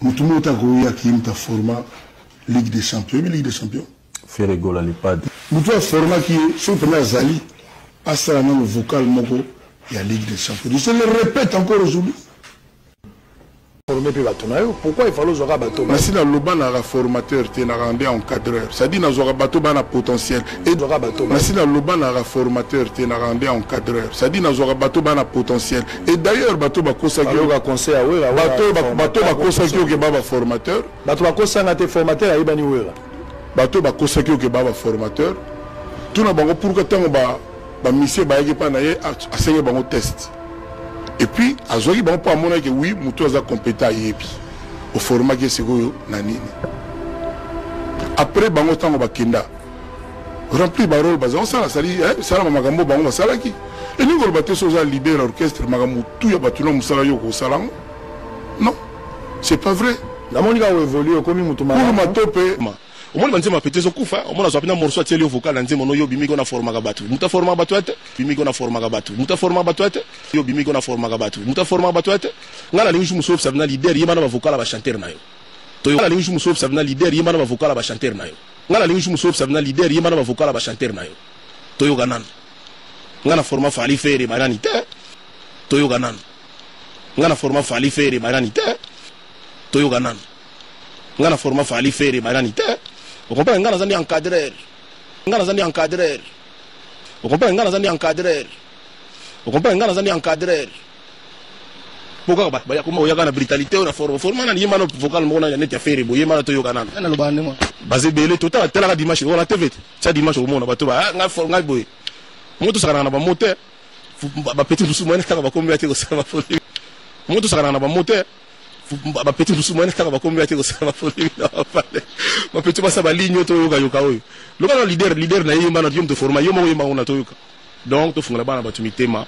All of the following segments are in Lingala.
Mutumo Tagoya qui est format Ligue des Champions, mais Ligue des Champions. Faire égal à l'EHPAD. Mutumo format qui est sur le Zali, à ça le vocal Moko, il y a Ligue des Champions. Je le répète encore aujourd'hui. Pourquoi il fallait jouer à bateau? Mais si le formateur tu rendu encadreur, ça dit que bateau a potentiel. Mais si le formateur tu rendu encadreur, ça dit que bateau a potentiel. Et d'ailleurs bateau va conseiller bateau va conseiller que baba formateur. Bateau va conseiller formateur à Ibani Wera. Bateau va conseiller que baba formateur. Tout na bango pour que tant ba monsieur ba yé pa na yé a saigné bango test. Et puis, à Zogi, bon, pour moi, que oui, nous sommes compétents au format qui est seguro nanini. Après, bango tango bakenda rempli barol baza on sala sali sala magambo bango basala ki. Et nous on batte soza libérer l'orchestre magambo tout ya batuna musala yo ko sala. Non, c'est pas vrai. La monika évolue comme mutuma. Pour ma topé. Au moins, je m'appelle Zokufa. Au moins, je suis un morceau de vocal. Je suis un bimigo na forma gabatu. Muta forma batuate. Bimigo na forma gabatu. Muta forma batuate. Yo bimigo na forma gabatu. Muta forma batuate. Ngala lingu musof savna leader. Yema na vocal ba chanter na yo. To yo ngala lingu musof savna leader. Yema na vocal ba chanter na yo. Ngala lingu musof savna leader. Yema na vocal ba chanter na yo. To yo ganan. Ngana forma fali fere marani te. To yo ganan. Ngana forma fali fere marani te. To yo ganan. Ngana forma fali fere marani te. Vous comprenez, ngana zandi encadreur. Ngana zandi encadreur. Vous comprenez, ngana zandi encadreur. Vous comprenez, ngana zandi encadreur. Pourquoi ba ya kuma oyaga na brutalité na forma na yema no vocal mo na net ya fere bo yema na to yoga nana. Na lobane mo. Basé belé total tela dimanche on la TV. Ça dimanche au monde ba to ba nga for nga boy. Moto sakana na ba moteur. Ba petit busu mo na ka ba kombi ate ko sa ba foli. Moto sakana na ba moteur. Ma petite boussouma n'est pas comme tu as ma petite passe à ligne to yoga yoka oyo le leader na yema na de forma yoma yema on a to yoka donc to funga bana batumité ma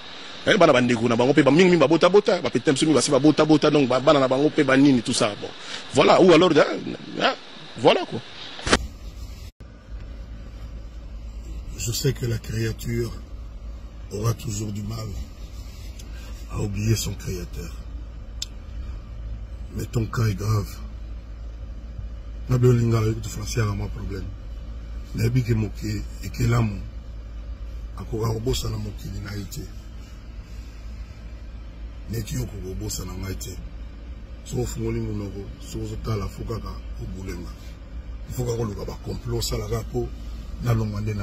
bana bandeko na bango pe ba mingi ba bota ba petite msumi ba se ba bota donc bana na bango pe ba nini tout ça bon voilà ou alors voilà quoi. Je sais que la créature aura toujours du mal à oublier son créateur. Mais ton cas est grave. Je ne sais pas si tu as un problème. Je ne sais pas si tu as un problème. Je ne sais pas si tu as un problème. Si tu as un problème, si tu as un problème, il faut que tu aies un complot. Si tu as un problème, il faut que tu aies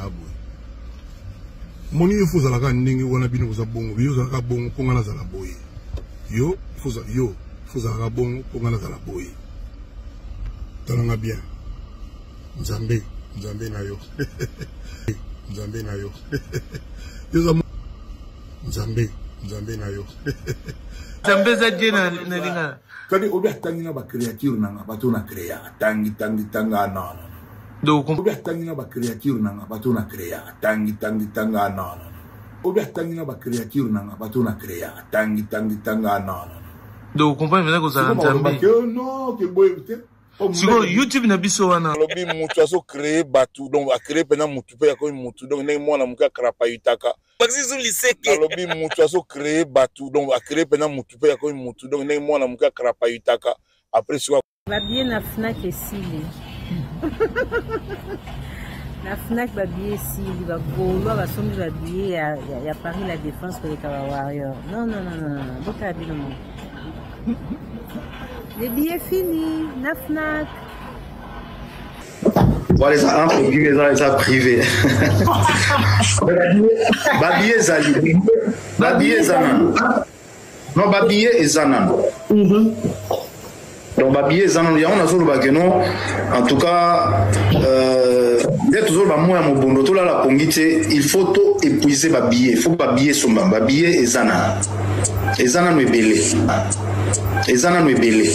un problème. Fuzaka bongo pongana za la boye. Talanga bien. Nzambe na yo. Nzambe na yo. Nzambe na yo. Nzambe za jena na linga. Kadi obi atangi na ba créature nanga bato na créa. Tangi tanga no. Do obi atangi na ba créature nanga bato na créa. Tangi tanga no. Obi atangi na ba créature nanga bato na créa. Tangi tanga no. Donc, vous comprenez que ça non, Sigo YouTube na biso wana. Lobi mutu aso créer batu donc a créer pendant mutu pe ko mutu donc ne mwana muka krapa yutaka. Maxi zum liseke. Lobi mutu aso créer batu donc a créer pendant mutu pe ko mutu donc ne mwana muka krapa yutaka. Après soit va bien na Fnac esili. Na Fnac va bien esili va golo va sombi va bien ya Paris la défense pour les Warriors. Non. Boka bien non. Les billets finis, na Fnac. Voilà, ça entre guillemets, ça privé. Babillet Zali. Babillet Zanan. Non, Babillet et Zanan. Donc, Babillet Zanan, il y a un azul bageno. En tout cas, il y a toujours un moyen mon bon. Tout là, la pongite, il faut tout épuiser Babillet. Il faut Babillet Somba. Babillet et Zanan. Et Zanan me belé. Ezana no ebele.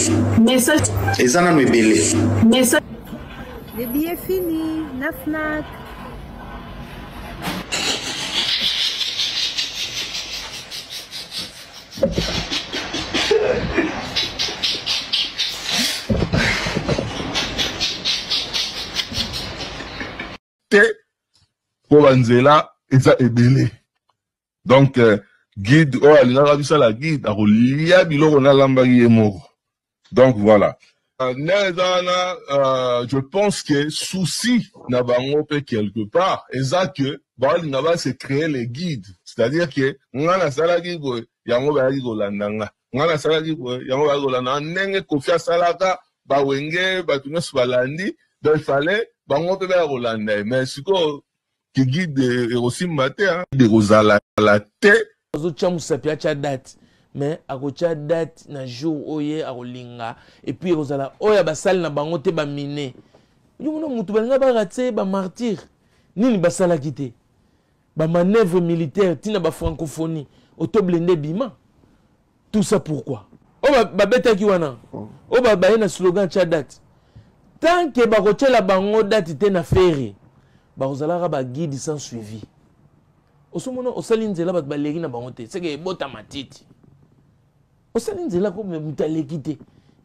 Message. Ezana no ebele. Message. Les billets finis, na Fnac. Pour Anzela, eza ebele. Donc guide, oh, la guide, a relia biloko na lambari moko. Donc voilà. Je pense que souci n'a pas quelque part. Et ça que, c'est créer les guides. C'est-à-dire que, ngana salaki go, yango ba go landanga. Ngana salaki go, yango ba go landanga. Nenge kofia salaka, ba wenge, ba tunos balandi. Donc, il fallait, bango pe ba go landa. Mais si ko, qui guide aussi matin, de Rosala la tête. date. Mais à côté date na jour oye a linga et puis rozala oya basal na bango te ba miné yomono mutu balinga ba raté ba martyr nini basala kité ba manœuvre militaire tina ba francophonie auto blindé bima tout ça pourquoi o ba beta ki wana o ba na slogan cha date tant que ba côté la bango date te na ferry ba rozala ba guide sans suivi osomono osalinzela ba baleri na bango te c'est que bota matiti osalinzela ko mutaleki te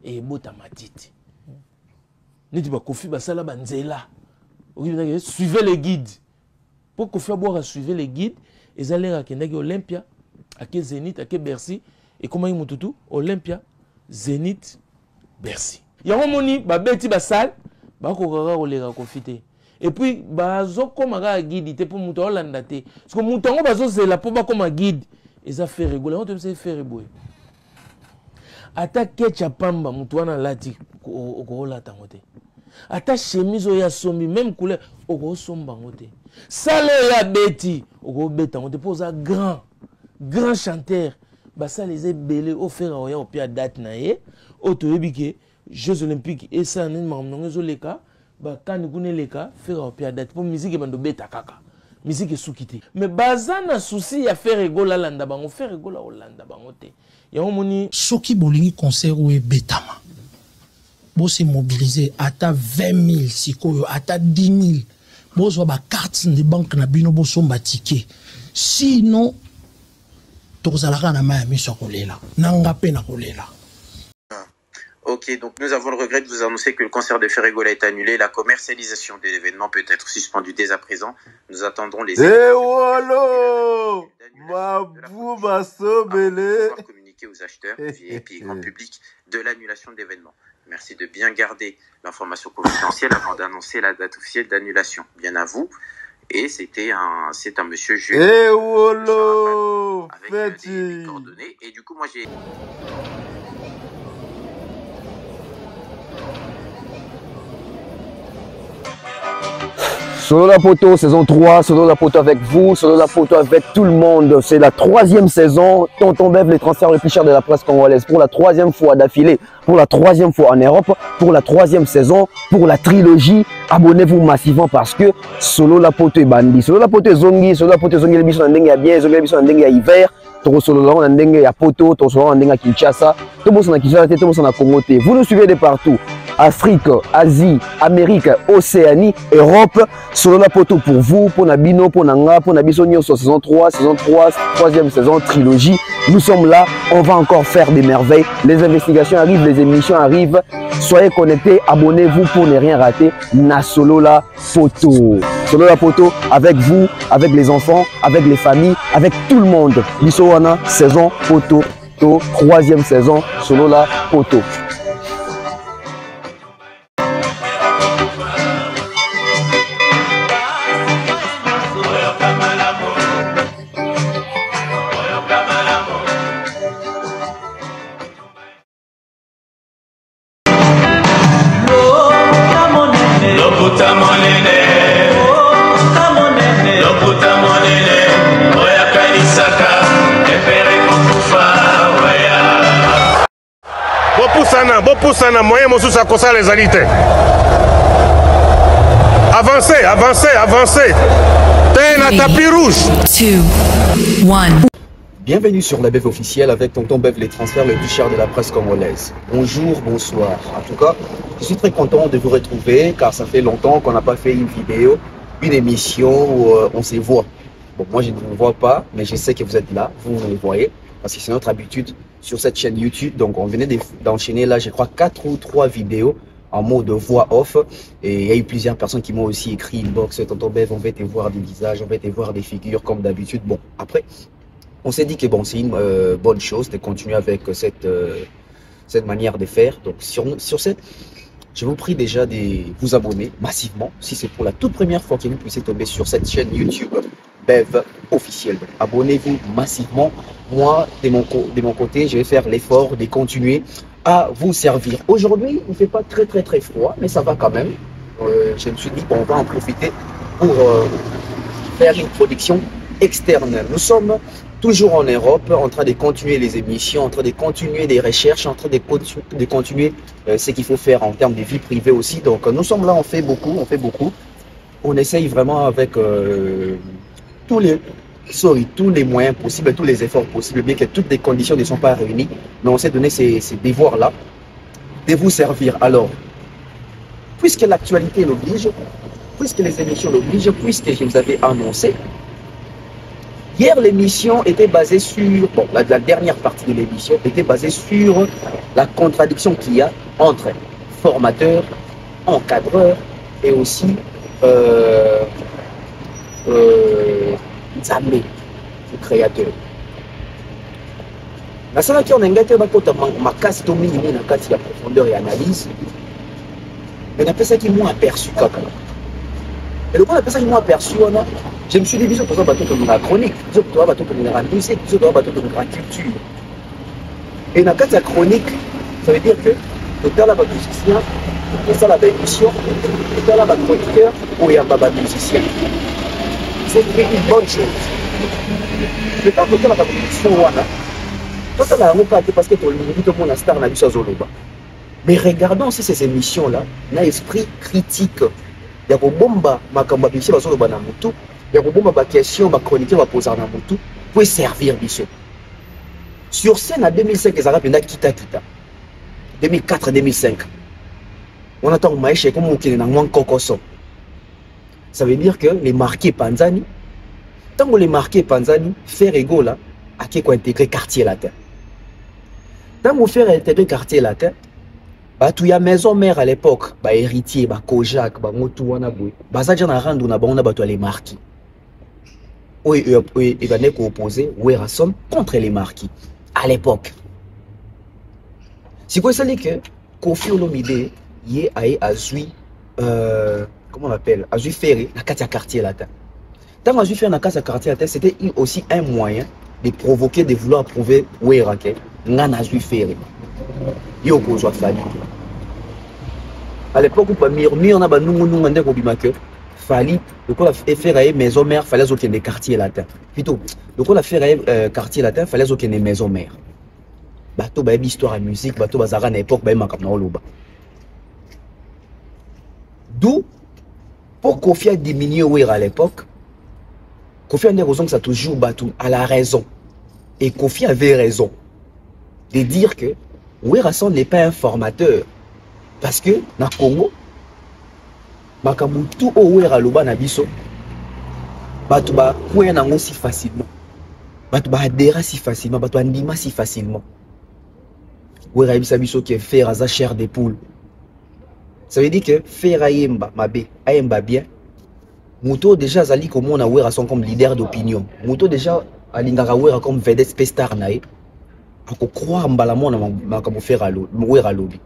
e bota matiti niti ba kofi basala banzela suivez les guides pour kofi boire suivez les guides ezalera kendaki Olympia ake Zénith ake Bercy et comment mututu Olympia Zénith Bercy yango moni ba beti basal ba ko kaka koleka kofi te et puis bazo koma ka guide te pour muto olanda te parce que muto ngo bazo zela pour ba koma guide eza faire rigoler on te fait faire boy ata kecha pamba mutu wana lati okolata ngote ata chemise ya sombi même couleur okosomba ngote sale ya beti okobeta ngote poza grand chanteur basa les belé offert oya opia date na ye otoyebike Jeux olympiques et ça nini mamnongo zoleka ba kani kune leka faire opia date pour musique bando beta kaka musique soukité mais bazana souci ya faire rigola landa bango faire rigola olanda bango te. Soki bolingi concert ou betama. Bo se mobiliser ata 20 000 sikoyo ata 10 000. Bo so ba carte de banque na bino bo somba ticket. Sinon tozalaka na maya miso kolela. Nanga pe na kolela. Ok, donc nous avons le regret de vous annoncer que le concert de Ferregola est annulé. La commercialisation de l'événement peut être suspendue dès à présent. Nous attendrons les... communiquer aux acheteurs, VIP et grand public de l'annulation de l'événement. Merci de bien garder l'information confidentielle avant d'annoncer la date officielle d'annulation. Bien à vous. Et c'est un monsieur Jules. Avec des coordonnées. Et du coup, moi j'ai... Solo la Poto, saison 3, Solo la Poto avec vous, Solo la Poto avec tout le monde. C'est la 3e saison. Tonton Bev, les transferts les plus chers de la presse congolaise. Pour la 3e fois d'affilée, pour la 3e fois en Europe, pour la 3e saison, pour la trilogie. Abonnez-vous massivement parce que Solo la Poto est bandi. Solo la Poto est zongi, Solo la Poto est zongi, les bisons n'endeng ya bien, zongi les bisons n'endeng ya hiver. Toro Solo la n'endeng ya Poto, Toro Solo la n'endeng ya Kinshasa. Tout le monde s'en Kinshasa, tout le monde s'en Congo. Vous nous suivez de partout. Afrique, Asie, Amérique, Océanie, Europe. Solo la Poto pour vous, pour Nabino, pour Nanga, pour Nabisonio sur saison 3, 3e saison, trilogie. Nous sommes là, on va encore faire des merveilles. Les investigations arrivent, les émissions arrivent. Soyez connectés, abonnez-vous pour ne rien rater. Na Solo la Poto. Solo la Poto avec vous, avec les enfants, avec les familles, avec tout le monde. Bissowana, saison Poto, 3e saison, Solo la Poto. Bopusana moyen mosusu akosa les alités. Avancez, avancez, avancez. T'es un tapis rouge. 2, 1. Bienvenue sur la Bev officielle avec Tonton Bev, les transferts les plus chers de la presse congolaise. Bonjour, bonsoir. En tout cas, je suis très content de vous retrouver car ça fait longtemps qu'on n'a pas fait une vidéo, une émission où on se voit. Bon, moi je ne vous vois pas, mais je sais que vous êtes là, vous me voyez, parce que c'est notre habitude sur cette chaîne YouTube. Donc on venait d'enchaîner là, je crois 4 ou 3 vidéos en mode voix off. Et il y a eu plusieurs personnes qui m'ont aussi écrit inbox, Tonton Bev, on va te voir des visages, on va te voir des figures comme d'habitude. Bon, après, on s'est dit que bon, c'est une bonne chose de continuer avec cette manière de faire. Donc sur cette, je vous prie déjà de vous abonner massivement si c'est pour la toute première fois que vous puissiez tomber sur cette chaîne YouTube Bev officielle. Abonnez-vous massivement. Moi, de mon côté, je vais faire l'effort de continuer à vous servir. Aujourd'hui, il ne fait pas très froid, mais ça va quand même. Je me suis dit qu'on va en profiter pour faire une production externe. Nous sommes toujours en Europe, en train de continuer les émissions, en train de continuer des recherches, en train de continuer ce qu'il faut faire en termes de vie privée aussi. Donc nous sommes là, on fait beaucoup. On essaye vraiment avec tous les moyens possibles, tous les efforts possibles, bien que toutes les conditions ne sont pas réunies. Mais on s'est donné ces devoirs-là de vous servir. Alors, puisque l'actualité l'oblige, puisque les émissions l'obligent, puisque je vous avais annoncé, hier l'émission était basée sur, bon, la dernière partie de l'émission était basée sur la contradiction qu'il y a entre formateur, encadreur et aussi Nzambe, le créateur. La salle qui on a engagé ma casse to minimum na casse la profondeur et analyse. Mais on appelle ça qui m'ont aperçu quand même. Et le point appelle ça qui m'ont aperçu, je me suis dit, bisous pour ça, bateau comme la chronique, bisous pour toi, bateau comme la musique, bisous pour toi, bateau comme la culture. Et dans la chronique, ça veut dire que tout à l'heure, le musicien, tout à l'heure, l'émission, tout à l'heure, le chroniqueur, ou il y a un musicien. C'est une bonne chose. Mais quand tu as la production, toi, tu as la parce que tu as la star, mais regardons aussi ces émissions-là, il y a un esprit critique. Il y a des bombes, il y a des questions, des chroniques pour servir. Sur scène en 2005, ils ont fait Kita. 2004-2005. On attend Maïche comme on est en Kokoso. Ça veut dire que les marqués Panzani, tant que les marqués Panzani, faire ego là, à qui qu'on intégrer quartier latin. Tant qu'on fait intégrer quartier latin, bah tu y a maison mère à l'époque, bah héritier, bah Kojak, bah Motuana boy, bah ça j'en a rendu na bon na bah toi les marquis. Oui, il va n'est qu'opposé, Werrason contre les marquis à l'époque. C'est quoi ça dit que Kofi Olomide y a zui comment on appelle, Azui Ferré, la carte à quartier latin. Tant Azui Ferré, la carte à quartier latin, c'était aussi un moyen de provoquer, de vouloir prouver Werrake, n'en Azui Ferré. Il y a un Fali. À l'époque, on a mis en a nous Fali, le coup a fait maison mère, fallait aucun des quartiers latins. Plutôt, le coup a fait quartier latin, fallait aucun des maisons mères. Bateau, bah, histoire à musique, bateau, bazar à l'époque, bah, d'où, pour Kofi a diminué à l'époque, Kofi a des raisons que ça toujours battu à la raison. Et Kofi avait raison de dire que Werrason n'est pas un formateur. Parce que dans le Congo, Makamutu o Weraloba na biso, batu ba kouya nango si facilement. Batu ba adhéra si facilement, batu andima si facilement. Werabisa biso qui est faire à chair des poules. Ça veut dire que faire ayemba mabe, ayemba bien. Mouto déjà zali comme on a Werrason comme leader d'opinion. Mouto déjà alingara Wera comme vedette pestar nae. Ako croire mbala mona makamu faire alo, Weralobi.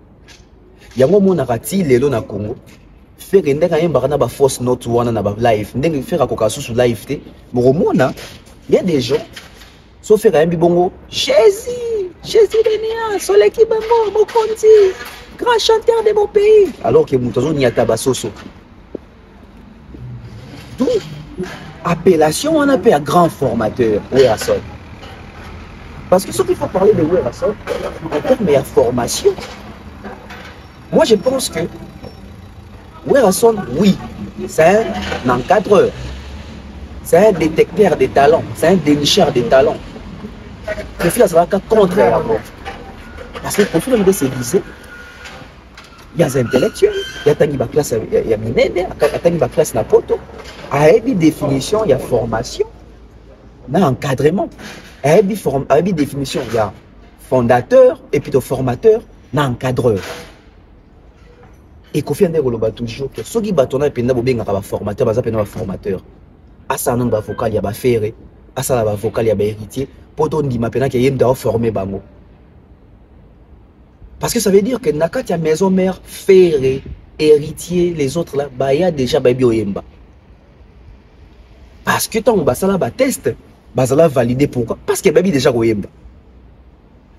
Yango mona rati lelo na Congo. Faire ndeka yemba na ba force note wana na ba live. Ndenge faire akoka susu live te. Moromona, il y a des gens sauf faire un bibongo. Jésus Denia, Soleil Kibango, Mokonzi, grand chanteur de mon pays. Alors que Moutazo n'y a tabasoso. D'où appellation on appelle grand formateur, Werrason. Parce que ce qu'il faut parler de Werrason, en termes de formation, moi je pense que Werrason, oui, c'est un encadreur, c'est un détecteur des talents, c'est un dénicheur des talents. Kofi ça va contre la mort. Parce que Kofi Olomide se disait, il y a des intellectuels, il y a Tangi Baklas, il y a Minede, il y a Tangi Baklas Napoto. À une définition, il y a formation, il y a encadrement. À une définition, il y a fondateur, et puis formateur, il y a encadreur. Et Kofi Olomide toujours que ceux qui battent na penda bobenga ka formateur, baza penda formateur. Asa non ba vocal, il y a ba ferré, asa la ba vocal, il y a ba héritier. Pour ton dit maintenant qu'il y a un formé bango. Parce que ça veut dire que Nakati a maison mère, frère, héritier, les autres là, bah, il y a déjà Baby Oyemba. Parce que tant que ça là, test, bah, ça l'a validé. Pourquoi? Parce que Baby déjà Oyemba.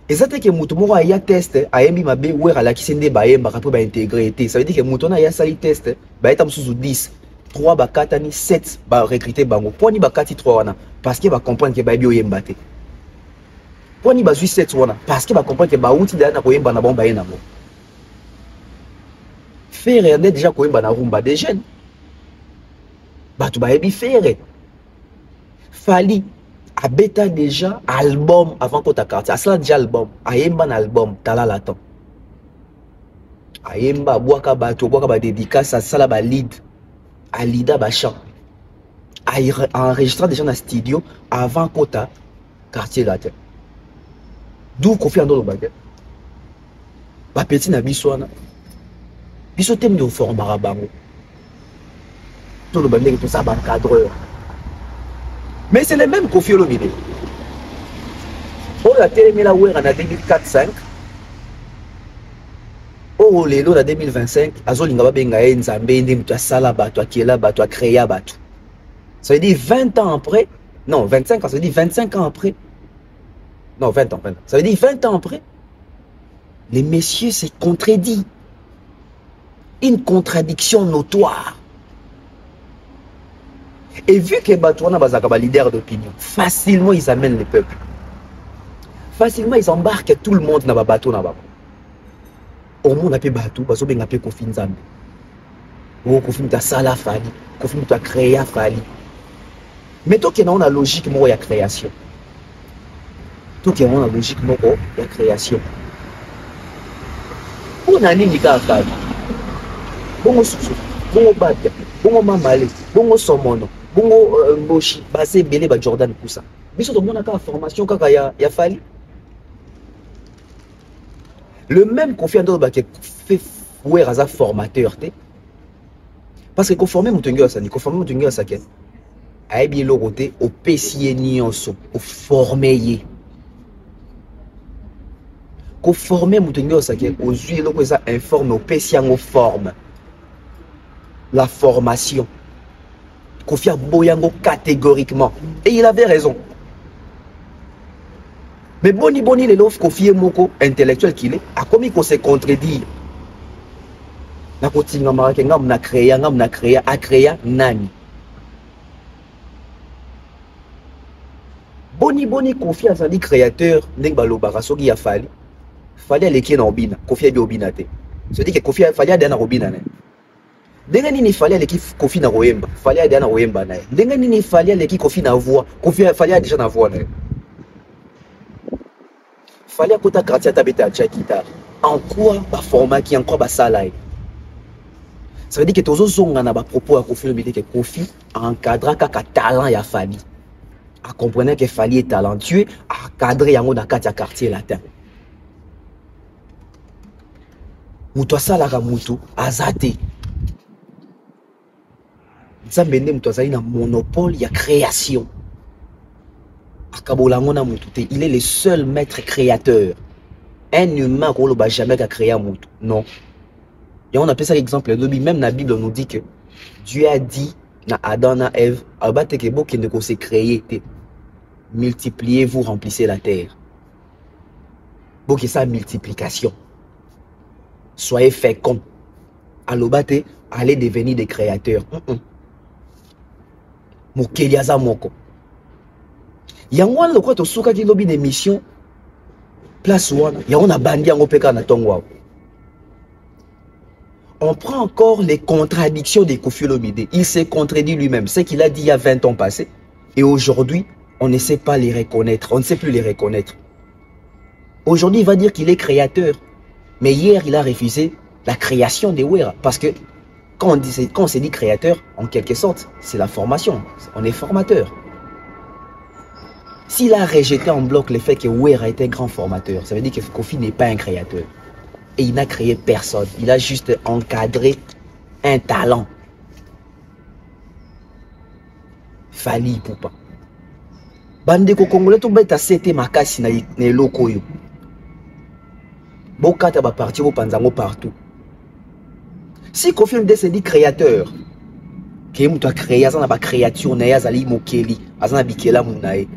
Et ça, c'est que Moutoumora a test, a yembi ma bé, ou à la kisende Bayemba, après ba intégré. Ça veut dire que Moutona a sali test, bah, il sous 10, 3, 4, 7, bah, recruter bango. Pour ni 4, 3, parce qu'il va comprendre que Baby Oyemba. Pour ni 7, parce qu'il va comprendre que Baouti d'Ana Oyemba na bon Bayena. Faire et déjà Oyemba na rumba des jeunes. Bah, tu vas faire. Fali. A bêta déjà album avant qu'on t'a quartier. Asla déjà album. Ayemba na album. Tala l'attend. Ayemba boaka ba dédicace à sala ba lead. A lida ba chant. A enregistré déjà dans le studio avant qu'on t'a quartier là. D'où qu'on fait en dehors baguette. Ba petit na biswana. Biso thème de format bango. Tout le bandé tout ça ba cadreur. Mais c'est le même Koffi Olomide. On a terminé la ouer en 2004-5. Oh, les lots en 2025. Azolinga benga nzambe ndi mtu asala batu akela batu akrea batu. Ça veut dire 20 ans après. Non, 25 ans, ça veut dire 25 ans après. Non, 20 ans, 20 ans. Ça veut dire 20 ans après. Les messieurs s'est contredit. Une contradiction notoire. Et vu que Batouana Bazakaba leader d'opinion, facilement ils amènent le peuple. Facilement ils embarquent tout le monde dans le bateau. Au monde a pu bateau, parce qu'on a pu Koffi Nzambe. Ou Koffi Nta Sala Fali, Koffi Nta créé Fali. Mais tout qui est dans la logique, il y a création. Tout qui est dans la logique, il y a création. On a une nika Fali. Bon souci, bon batte, bon mamale, bon somono. Bongo Mboshi, basé belé ba Jordan Koussa. Biso to mona ka formation kaka ya Fali. Le même Koffi Ando qui fait ouais raza formateur té. Parce que conformer mutungi ça ni conformer mutungi ça ke. Ai bi lo côté au PCN nyonso, au former. Ko former mutungi ça ke aux yeux lo ko ça informe au PCN au forme. La formation. Koffi a Boyango catégoriquement. Et il avait raison. Mais Boni les l'offre Koffi Moko, intellectuel qu'il est, a commis qu'on s'est contredit. Na kotinga marake ngam na créé, a créé nani. Boni Koffi a dit créateur, n'eng baloba rasogi a Fali. Fali a l'équipe na obina, Koffi a bi obina te. C'est-à-dire que Koffi a Fali a dana obina ne. Denga nini fallait l'équipe Koffi na Oyemba, fallait aller na Oyemba na. Denga nini fallait l'équipe Koffi na voix, Koffi fallait déjà na voix na. Fallait kota quartier tabeta chakita. En quoi ba format qui en quoi ba salai. Ça veut dire que tozo zonga na ba propos à Koffi Olomide que Koffi encadra kaka talent ya Fali. A comprendre que Fali est talentueux, a cadrer yango na katia quartier latin. Muto sala ka muto azate. Nzambe muto azali na monopole ya création. Il est le seul maître créateur. Un humain qui n'a jamais créé un moutou. Non. Et on appelle ça l'exemple. Même la Bible nous dit que Dieu a dit à Adam et Ève, qui ne s'est créé, multipliez-vous, remplissez la terre. Bon, que ça multiplication. Soyez féconds. Allez devenir des créateurs. Mokeliaza moko. Yangwan le quoi to souka qui lobby des missions place wana yangwan a bandi yango peka na tongwa. On prend encore les contradictions de Koffi Olomide. Il s'est contredit lui-même. Ce qu'il a dit il y a 20 ans passés. Et aujourd'hui, on ne sait pas les reconnaître. On ne sait plus les reconnaître. Aujourd'hui, il va dire qu'il est créateur. Mais hier, il a refusé la création des Wera. Parce que quand on s'est dit créateur, en quelque sorte, c'est la formation. On est formateur. S'il a rejeté en bloc le fait que Wera était grand formateur, ça veut dire que Koffi n'est pas un créateur. Et il n'a créé personne. Il a juste encadré un talent. Fali Poupa. Bandeko Congolais, tout bête à c'était makasi na lokoyo. Bokata ba parti bo panzango partout. Si Kofi Olomide se dit créateur, qui est créé, ça n'a pas créature, n'a zali mokeli, ça n'a bikela munae.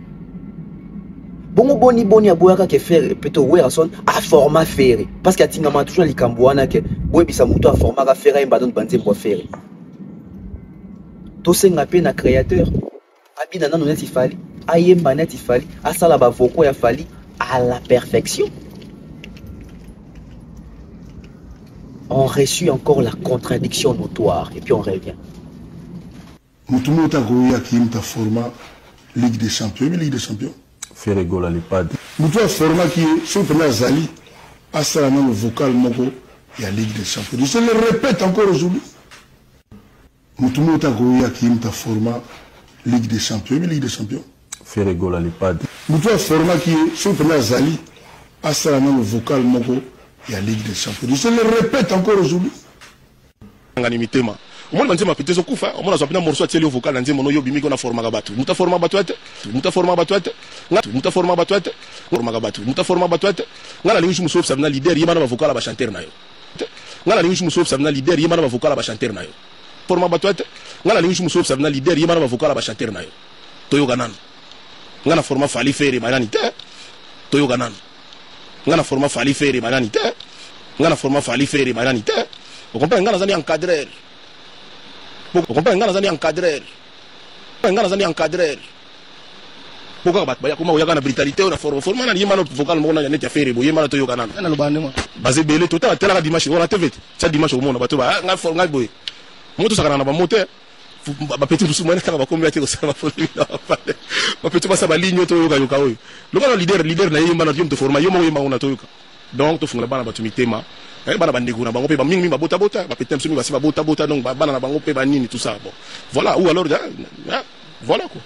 Bongo boni aboyaka ke faire plutôt werason a format faire parce que atingama toujours likamboana ke boyebisa muto a format ka faire mbadon banze mbo faire. To senga pe na créateur, abina nanu neti fali, ayemba neti fali, asala ba voko ya fali à la perfection. On reçut encore la contradiction notoire et puis on revient. Mutumota goya qui est format Ligue des Champions, mais Ligue des Champions. Faire égale à l'EPAD. Mutua format qui est sur le Zali, à ça le vocal moko, il y a Ligue des Champions. Je le répète encore aujourd'hui. Mutumota goya qui est format Ligue des Champions, mais Ligue des Champions. Faire égale à l'EPAD. Mutua format qui est sur le Zali, à ça le vocal moko. Il y a Ligue des Champions. Je le répète encore aujourd'hui. Moi, je suis pété kufa. Moi, je suis morceau de vocal. Je suis yo bimi kona forma gabatu. Muta forma batuate. Muta forma batuate. Muta forma batuate. Forma gabatu. Muta forma batuate. Ngala lingi muso sabna leader yema na vocal ba chanter na yo. Ngala lingi muso sabna leader yema na vocal ba chanter na yo. Forma batuate. Ngala lingi muso sabna leader yema na vocal ba chanter na yo. Toyo ganan. Ngana forma fali fere banani te. Toyo ganan. Ngana forma fali fere banani te. Ngana forma fali fere banani te. Vous comprenez, ngana zani encadreur. Vous comprenez, ngana zani encadreur. Ngana zani encadreur. Pourquoi bat baya kuma oyaka na brutalité na forma na yema no vocal mo na ya neti affaire bo yema na to yoka nana. Na lobande mo. Basé belé tout à tela dimanche on a TV. Ça dimanche au monde ba to ba nga for nga boy. Moto sakana na ba moteur. Ba petit musu mwana kaka ba kombi ate ko sala fo. Ba petit ba sa ba ligne to yoka yoka oyo. Lokana leader na yema na yom to forma yoma yema ona to yoka. Donc to fungula bana batumitema. Bana bandeko na bango pe ba mingi ba bota bota ba petem sumi ba se ba bota bota donc bana na bango pe ba nini tout ça bon. Voilà ou alors voilà quoi.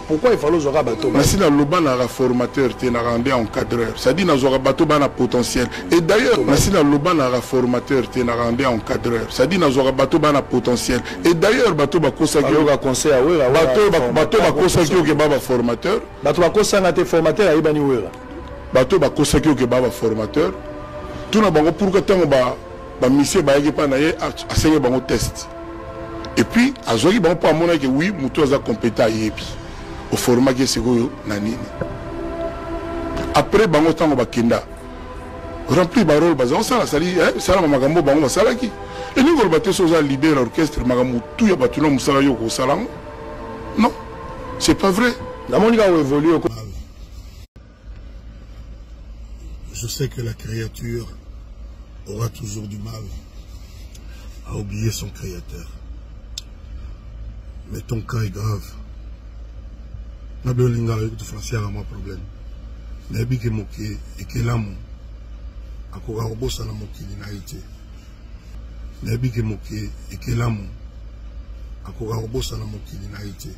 Pourquoi il faut jouer bateau? Mais si la lobana a formateur, tu n'as rendu encadreur. Ça dit, dans un bateau, il y a potentiel. Et d'ailleurs, si la lobana a formateur, tu n'as rendu encadreur. Ça dit, dans un bateau, il y a potentiel. Et d'ailleurs, bateau va consacrer au conseil à bateau va consacrer au kebab formateur. Bateau va consacrer formateur à Ibani Ouera. Bateau va consacrer au kebab formateur. Tout le monde, pour que tu aies un monsieur qui est un test. Et puis, à Zogi, on peut amener que oui, nous sommes compétents au format qui est nanini. Après, on va bakenda. Remplir le rôle, on s'en a sali, ça la magambo, on va salaki. Et nous, on va battre sur le leader orchestre, magambo, tout y a battu l'homme salayo au salam. Non, c'est pas vrai. La monica a évolué. Je sais que la créature aura toujours du mal à oublier son créateur. Mais ton cas est grave. Na bien linga tu français à mon problème. Na bi ke moké et que l'amour akoga robosa na mokili na ité. Na bi ke moké et que l'amour akoga robosa na mokili na ité.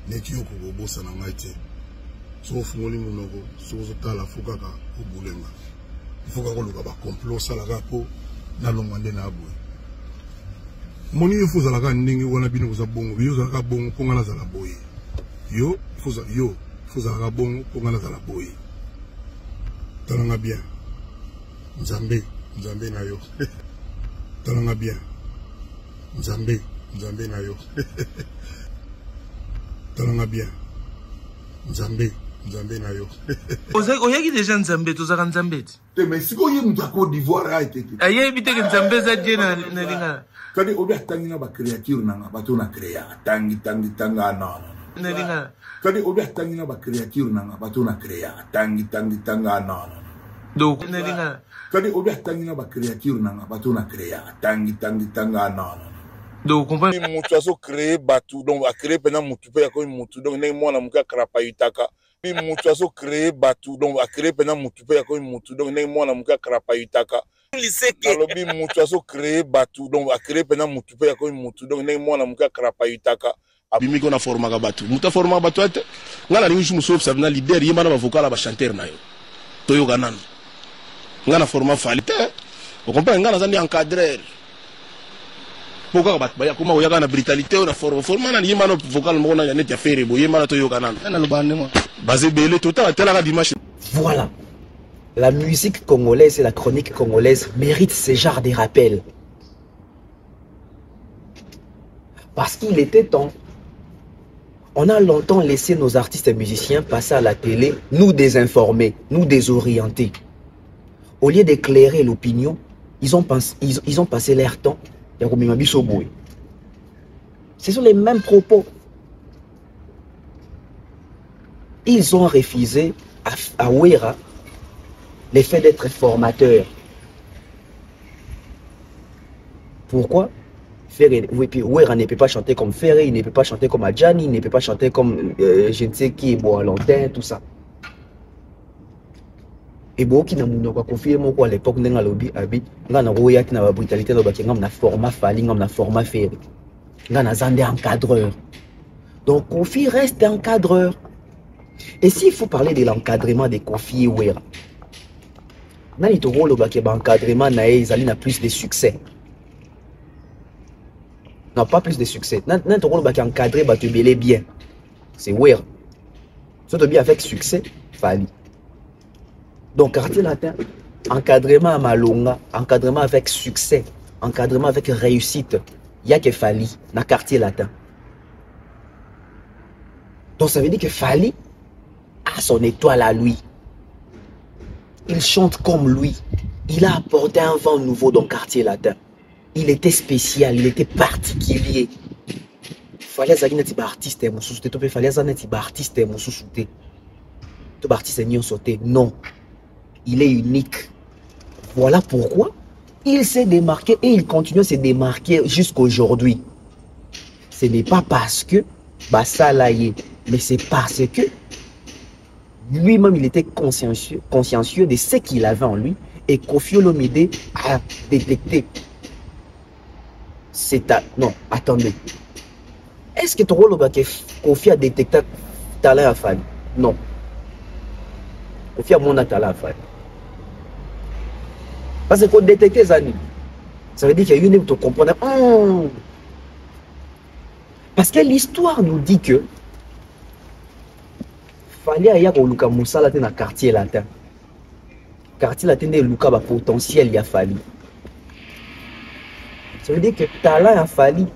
Neki yoko robosa na ngaité. So fungoli munoko, so tala fukaka obulenga. Fuka ko luka ba complot sala rapo na longande na abwe. Moni yo fuza laka ndingi wana bino kuza bongo yo zalaka bongo ponga na zala boye yo fuza laka bongo ponga na zala boye talanga bien nzambe na yo talanga bien nzambe na yo talanga bien nzambe na yo oyaki déjà nzambe tozaka nzambe te mais siko ye mutu Côte d'Ivoire a été ayebi te nzambe za die na linga kadi obi atangi na ba créature na bato na créa tangi tanga na linga kadi obi atangi na ba créature na bato na créa tangi tanga na donc na linga kadi obi atangi na ba créature na bato na créa tangi tanga na donc comprendre mutu aso créer bato donc a créer pendant mutu pe ko mutu donc ne mwana muka krapa yutaka ni mutu aso créer bato donc a créer pendant mutu pe ko mutu donc ne mwana muka krapa yutaka alobi mutu aso créer bato donc a créer pendant mutu pe ko mutu donc ne mwana muka krapa yutaka abimi ko na forma ga bato muta forma bato ate ngala lingi muso sabna leader yema na vocal ba chanter na yo toyo ganan ngana forma falite vous comprenez ngana zani encadreur. Pourquoi bat baya kuma oyaka na brutalité na forma na yema no vocal mo na ya neti affaire bo yema na toyo ganan na lobande mo basé belé tout à tela dimanche Voilà. La musique congolaise et la chronique congolaise méritent ce genre de rappels. Parce qu'il était temps. On a longtemps laissé nos artistes et musiciens passer à la télé, nous désinformer, nous désorienter. Au lieu d'éclairer l'opinion, ils ont passé leur temps. Ce sont les mêmes propos. Ils ont refusé à Wera le fait d'être formateur. Pourquoi? Wera ne peut pas chanter comme Ferré, il ne peut pas chanter comme Adjani, il ne peut pas chanter comme je ne sais qui, Boalantin, tout ça. Et beaucoup qui n'ont pas confié à l'époque, on a la brutalité, on a format Fali, on a format Ferré. On a un encadreur. Donc Kofi reste encadreur. Et s'il faut parler de l'encadrement de Kofi et Wera, l'encadrement n'a plus de succès. Non, pas plus de succès. Encadré, bien. C'est Wera. Surtout bien avec succès, Fali. Donc, quartier latin, encadrement à Malonga, encadrement avec succès, encadrement avec réussite, il n'y a que Fali dans le quartier latin. Donc, ça veut dire que Fali a son étoile à lui. Il chante comme lui. Il a apporté un vent nouveau dans le quartier latin. Il était spécial, il était particulier. Fali a été artiste, il artiste, non. Il est unique. Voilà pourquoi il s'est démarqué et il continue à se démarquer jusqu'à aujourd'hui. Ce n'est pas parce que Bassalaye, mais c'est parce que lui-même il était consciencieux de ce qu'il avait en lui et Koffi Olomide a détecté. Non, attendez. Est-ce que Koffi a détecté talent à Fali? Non. Koffi a mon talent à Fali. Parce qu'on détecte les années. Ça veut dire qu'il y a une qui comprend. Parce que l'histoire nous dit que Fali a yako luka musala te na quartier latin. Quartier latin de luka ba potentiel ya Fali. Ça veut dire que talent a Fali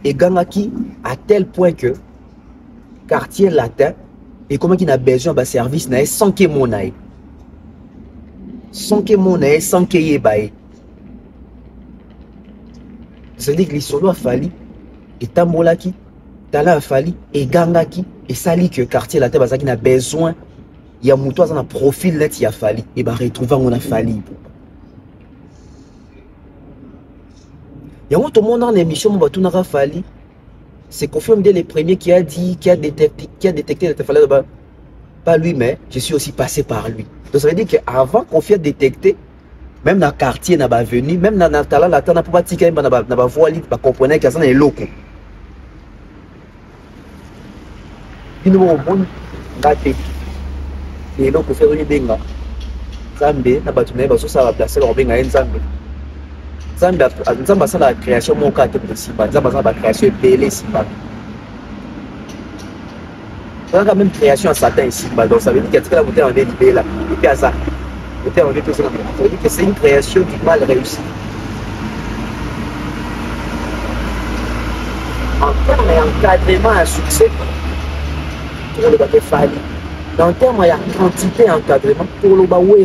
et gangaki à tel point que quartier latin et comment qu'il a besoin de service na sans que mon aille. Sans que mon aille, sans que y ait. Ça veut dire que les solos a Fali et tambolaki, talent a Fali et gangaki et sali que quartier latin bazaki n'a besoin. Il y a moutois dans un profil net il y a Fali et bah retrouver on a Fali. Il y a tout le monde dans l'émission mon batou n'a Fali. C'est confirmé dès les premiers qui a dit, qui a détecté le Fali pas lui mais je suis aussi passé par lui. Donc ça veut dire qu'avant qu'on fasse détecter, même dans le quartier n'a pas venu, même dans le talent latin n'a pas tiqué, n'a pas voix libre, pas comprendre que ça est locaux. Il nous bon gâté. Et donc on fait une benga. Zambé n'a pas tourné, parce que ça va placer leur benga en Zambé. Zambé ça la création mon cas de Simba, Zambé ça la création belé Simba. On a quand même création à Satan ici, donc ça veut dire qu'il y a la bouteille en délibé là, et puis à ça, bouteille en délibé, ça veut dire que c'est une création qui mal réussie. En termes d'encadrement à succès, pour le bateau Fali, en termes de quantité d'encadrement, pour le bateau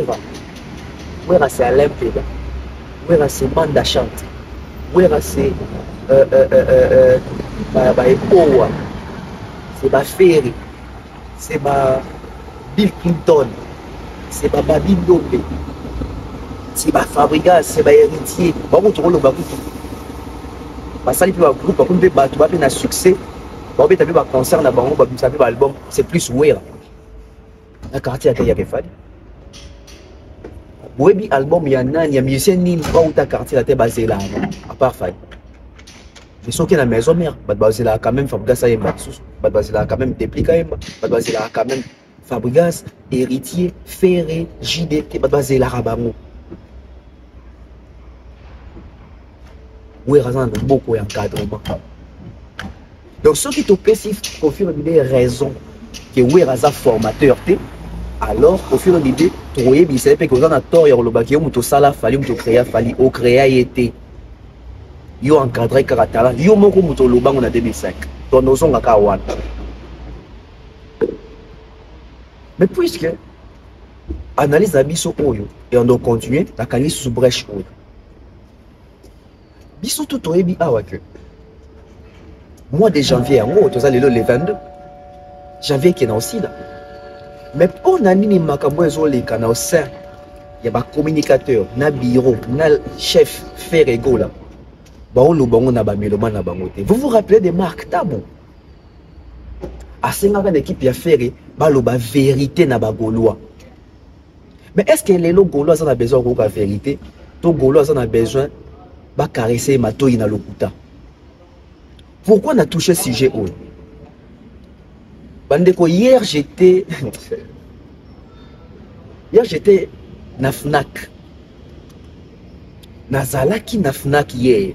Wera c'est Alain Peda, Wera c'est Manda Chante, Wera c'est Epowa, c'est Ferry. C'est Bill Clinton, c'est Babi Ndombe, c'est Fabregas, c'est Héritier. Le succès, concert, album, c'est plus Wera. La quartier à Fali. Webi album, il y a un musicien qui a quartier basé là, à part Fali. Ils sont qui dans la maison mère, Badbazila quand même Fabregas Aïma, Badbazila quand même Déplica Aïma, Badbazila quand même Fabregas, Héritier, Ferré, JDT, Badbazila Rabamo. Oui, raison beaucoup d'encadrement. Donc ceux qui te passifs confirment des raisons que oui, raison formateur, alors au fur et à mesure troyer bisa pe ko na tort ya lobaki yo muto sala fali muto créer fali au créer été yo encadré karatala yo moko muto lobango na 2005 to nozonga ka wana mais puisque analyse à biso oyo et on doit continuer la kangi sous brèche oyo biso tout toyebi awa que mois de janvier en gros toza lelo le 22 janvier qui est aussi là mais pour nani makambo ezoleka na au sein ya ba communicateur na bureau na chef faire ego là ba on lobongo na ba meloma na bango te. Vous vous rappelez de Marc Tabou a senga l'équipe ya faire ba lo ba vérité na ba gaulois. Mais est-ce que les gaulois ont besoin de la vérité? Les gaulois ont besoin de caresser ma toile dans le couta. Pourquoi on a touché ce sujet? Hier j'étais na FNAC. Nazalaki na FNAC hier.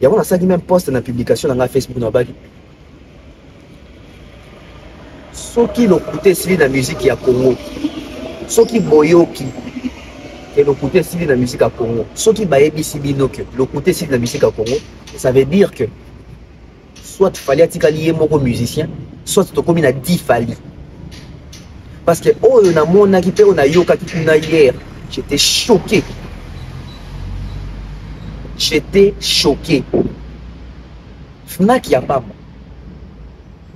Il y a un ça qui même poste dans la publication dans Facebook dans bagi. Ceux qui l'ont écouté c'est la musique ya Congo. Ceux qui boyoki et l'ont écouté c'est la musique à Congo. Ceux qui bayebi sibinoke l'ont écouté c'est la musique à Congo. Ça veut dire que soit il fallait attikali moko musicien, soit tu comme na 10 fali. Parce que oh on a mon akipé on a yoka kituna hier, j'étais choqué. J'étais choqué. FNAC y a pas.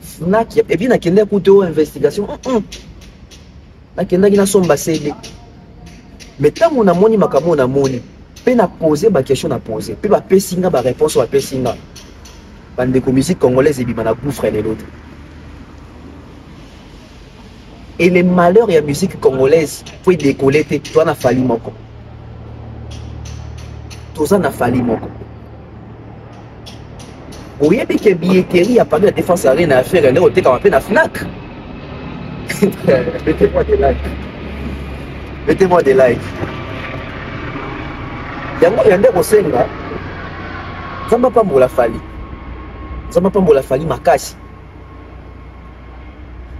FNAC y a et puis na kende écouter aux investigation. Na kende na somba CD. Mais tant on a moni makamo na moni, pe na poser ba question na poser, pe ba pesinga ba réponse ba pesinga. Bande de musique congolaise et bimana gouffre les l'autre. Et les malheurs et la musique congolaise faut décoller toi na fali moko. Toi na fali moko. Vous voyez que billetterie a parlé de la défense à rien à faire elle est au comme appelle la FNAC. Mettez-moi des likes. Mettez-moi des likes. Yango yande kosenga. Zamba pa mbola fali. Zamba pa mbola fali makasi.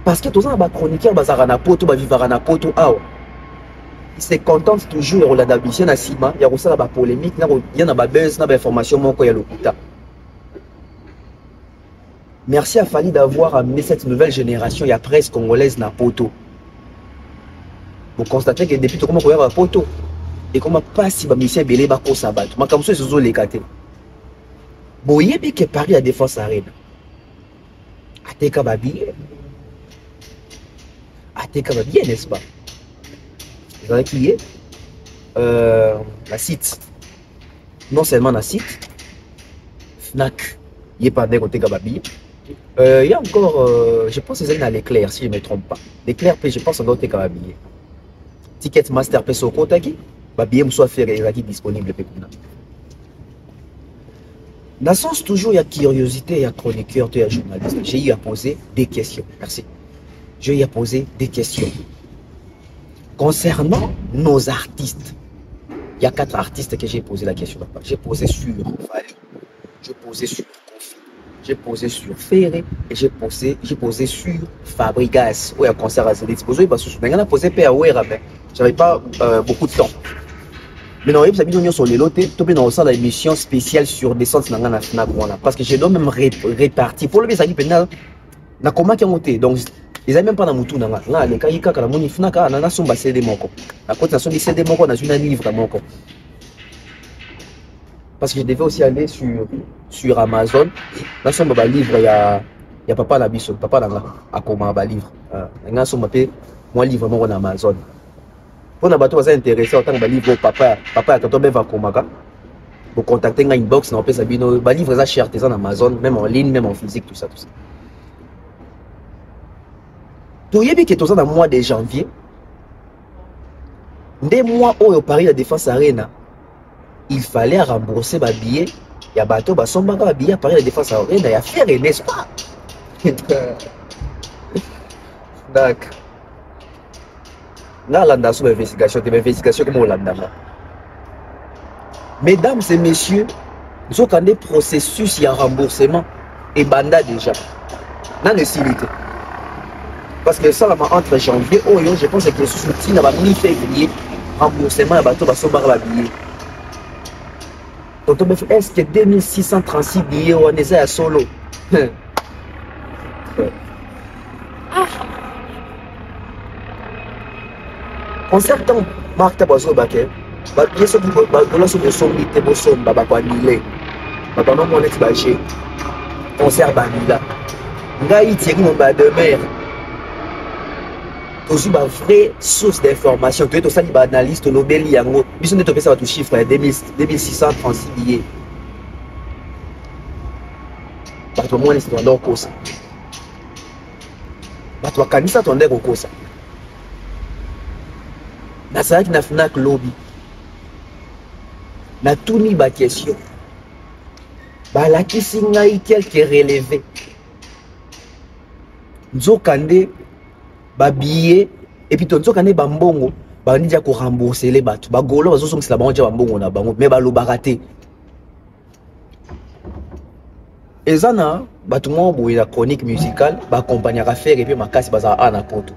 Parce que tous les chroniqueurs bazara na poto ba vivara na poto awa. Ils se contentent toujours de la d'habitude na sima, ya kosala ba polémique na ya na ba buzz na ba information moko ya lokuta. Merci à Fali d'avoir amené cette nouvelle génération ya presse congolaise na poto. Vous constatez que depuis tout comment koya ba poto et comment pas si ba mission belé ba ko sabato. Makamso ezo lekate. Boyebi que Paris a défense arena. Ateka ba billet. Ateka ba bien, n'est-ce pas? Vous avez qui est la site. Non seulement la site, FNAC, il est pas d'un côté Gababi. Il y a encore, je pense que c'est à l'éclair, si je ne me trompe pas. L'éclair, je pense que c'est à côté Gababi. Ticketmaster, Peso Kotaki, Babi, soit faire disponible. Dans le sens, toujours, il y a curiosité, il y a chroniqueur, il y a journaliste. J'ai eu à poser des questions. Merci. J'ai eu à poser des questions. Concernant nos artistes, il y a 4 artistes que j'ai posé la question. J'ai posé sur Fali, j'ai posé sur Kofi, j'ai posé sur Ferré et j'ai posé sur Fabregas. Oui, un concert à Zédix. Mais on a posé PAOR, mais j'avais pas beaucoup de temps. Mais non, il y a sur les lotés, tu dans ça l'émission spéciale sur descente parce que j'ai donc même réparti. Pour le bien, ça dit pénal, na comment qui ont été. Donc, ils n'avaient même pas dans mon tour. Là, les Kaïka, la Monifnaka, on a son CD moko. La côte, on a CD moko, on a une livre moko. Parce que je devais aussi aller sur Amazon. Là, son livre, il y a papa Nabiso, papa Nanga, à comment un livre. Il y a son moi livre mon Amazon. Pour la bateau, c'est intéressant, autant que livre papa a tombé va Komaka. Vous contactez une inbox, on peut s'abonner. Le livre est cher, c'est en Amazon, même en ligne, même en physique, tout ça. Tu sais que dans le mois de janvier, des mois où au Paris la défense arena, il fallait rembourser ma billet. Il y a bateau, son billet à Paris la défense arena, il y a fait, n'est-ce pas? D'accord. Là, on a une investigation comme on l'a. Mesdames et messieurs, nous avons des processus de remboursement et banda déjà. Dans le civil. Parce que ça, entre janvier, je pense que les soutiens à mi-février, remboursement à bateau, est-ce que 2636 billets on est à solo? Concert temps, Marc Tabazo Baké, billets sont de son bité, de son babaquanilé, babano mon ex-bâché, concert banila. Ngaï Thierry mon bas de mer. Aussi une vraie source d'information. Tu es aussi un analyste Nobel Yango. Bisous de topé ça va tout chiffre 2636 billets. Bah toi moi c'est dans cause. Bah toi kanisa ton ndeko kosa. Na ça qui na Fnac lobby. Na tout ni ba question. Bah la kisi ngai quelques relevés. Nzokande ba billet et puis tonzo kané bambongo ba ndi dia ko rembourser les bateaux ba golo bazo songi la bango dia bambongo na bango mais ba lo baraté ezana bato mo boye la chronique musicale ba accompagner à faire et puis makasi baza ana poto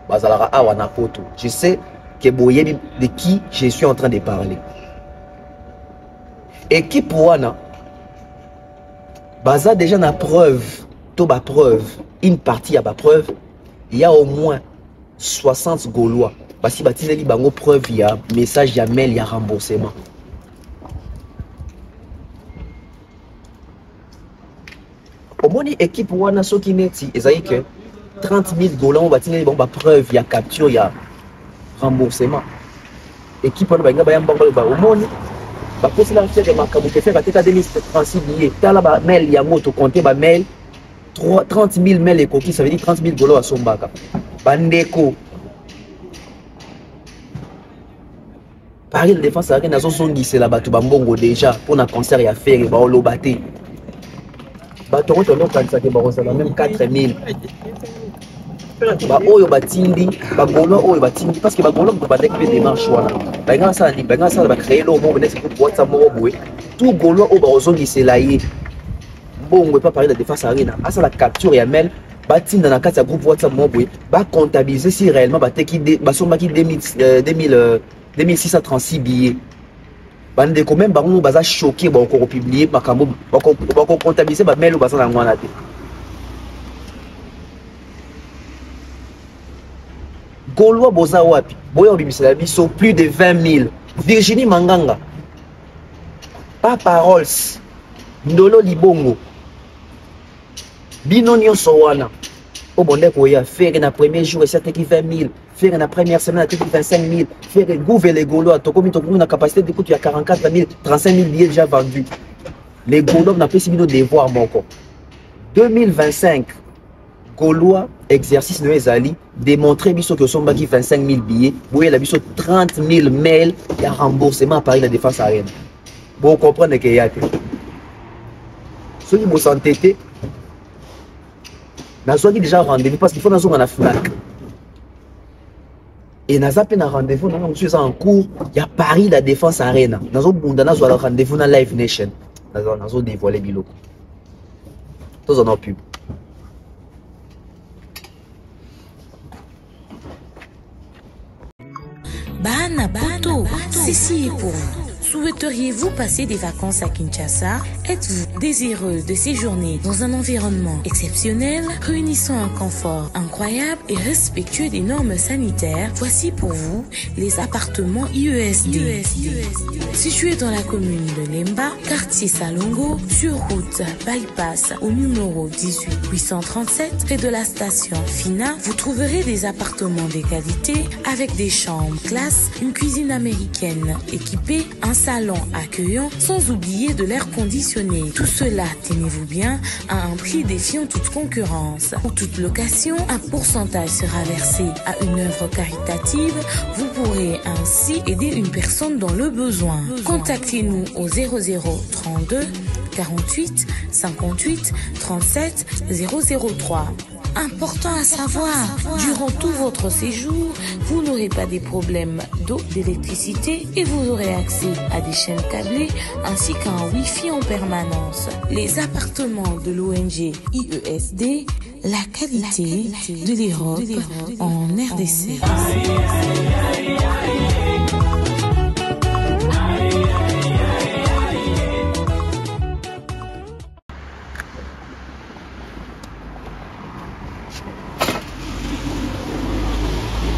bazala awa na poto je sais que boye de qui je suis en train de parler et qui pourana baza déjà na preuve to ba preuve une partie à ba preuve. Il y a au moins 60 Gaulois. Parce que si il y a preuve, il y a message, il y a mail, il y a remboursement. Au moins, l'équipe Wana Sokineti, ils ont dit que 30 000 Gaulois, on va dire bon, preuve, il y a capture, il y a remboursement. L'équipe Wana, au moins, bah pour cela faire des marques, vous faites peut-être 2036 billets. T'as là mail, il y a mot, tu comptes ma mail. 30 000 mails et coquilles, ça veut dire 30 000 dollars à Sombaka. Bandeko. Paris, la défense a rien à son c'est là-bas, tu bambongo déjà, pour un concert et à faire, et bah, on l'a battu. Bah, tu as même 4 000. Bah, oyo batindi, bah, golo, oyo batindi, parce que bah, golo, tu vas décrire des marches, voilà. Bah, grâce à ça, va créer l'eau, on va dire que WhatsApp, tout golo, au bas, c'est là, on ne peut pas parler de défense arena. À ça la capture et à mail, bâti dans la carte de groupe WhatsApp mobile, va comptabiliser si réellement bâti 2636 billets. Bande quand même baron baza choqué ba encore publier makambo ba comptabiliser ba mail baza na ngwana te. Gaulois boza wapi? Boya bibisela biso plus de 20 000. Virginie Manganga. Pas paroles. Ndolo Libongo. Bino nyonso wana o bonde ko ya faire na premier jour et certain qui 20 000 faire na première semaine à 25 000 faire gouver les Gaulois to comme na capacité de coût il y a 44 000 35 000 billets déjà vendus les Gaulois n'a pas si bino devoir moko 2025 Gaulois exercice no ezali démontrer biso que somba qui 25 000 billets boye la biso 30 000 mails et remboursement à Paris la défense arène bon comprendre que y a ceux qui vous entêtés Nazoaki déjà rendez-vous parce qu'il faut nous en Fnac. Et Naza peine rendez-vous, nous sommes en cours, il y a Paris la défense arena. Nous avons rendez-vous dans Live Nation. Nous avons dévoilé Bilo. Tous en ont pub. Bana Poto, ceci est pour vous. Souhaiteriez-vous passer des vacances à Kinshasa? Êtes-vous désireux de séjourner dans un environnement exceptionnel, réunissant un confort incroyable et respectueux des normes sanitaires? Voici pour vous les appartements IESD. Situés dans la commune de Lemba, quartier Salongo, sur route Bypass au numéro 18837, près de la station Fina, vous trouverez des appartements de qualité avec des chambres classe, une cuisine américaine équipée, un salon accueillant, sans oublier de l'air conditionné. Tout cela, tenez-vous bien, à un prix défiant toute concurrence. Pour toute location, un pourcentage sera versé à une œuvre caritative. Vous pourrez ainsi aider une personne dans le besoin. Contactez-nous au 0032 48 58 37 003. Important à savoir, durant tout votre séjour, vous n'aurez pas des problèmes d'eau, d'électricité et vous aurez accès à des chaînes câblées ainsi qu'à un Wi-Fi en permanence. Les appartements de l'ONG IESD la qualité de l'Europe en RDC.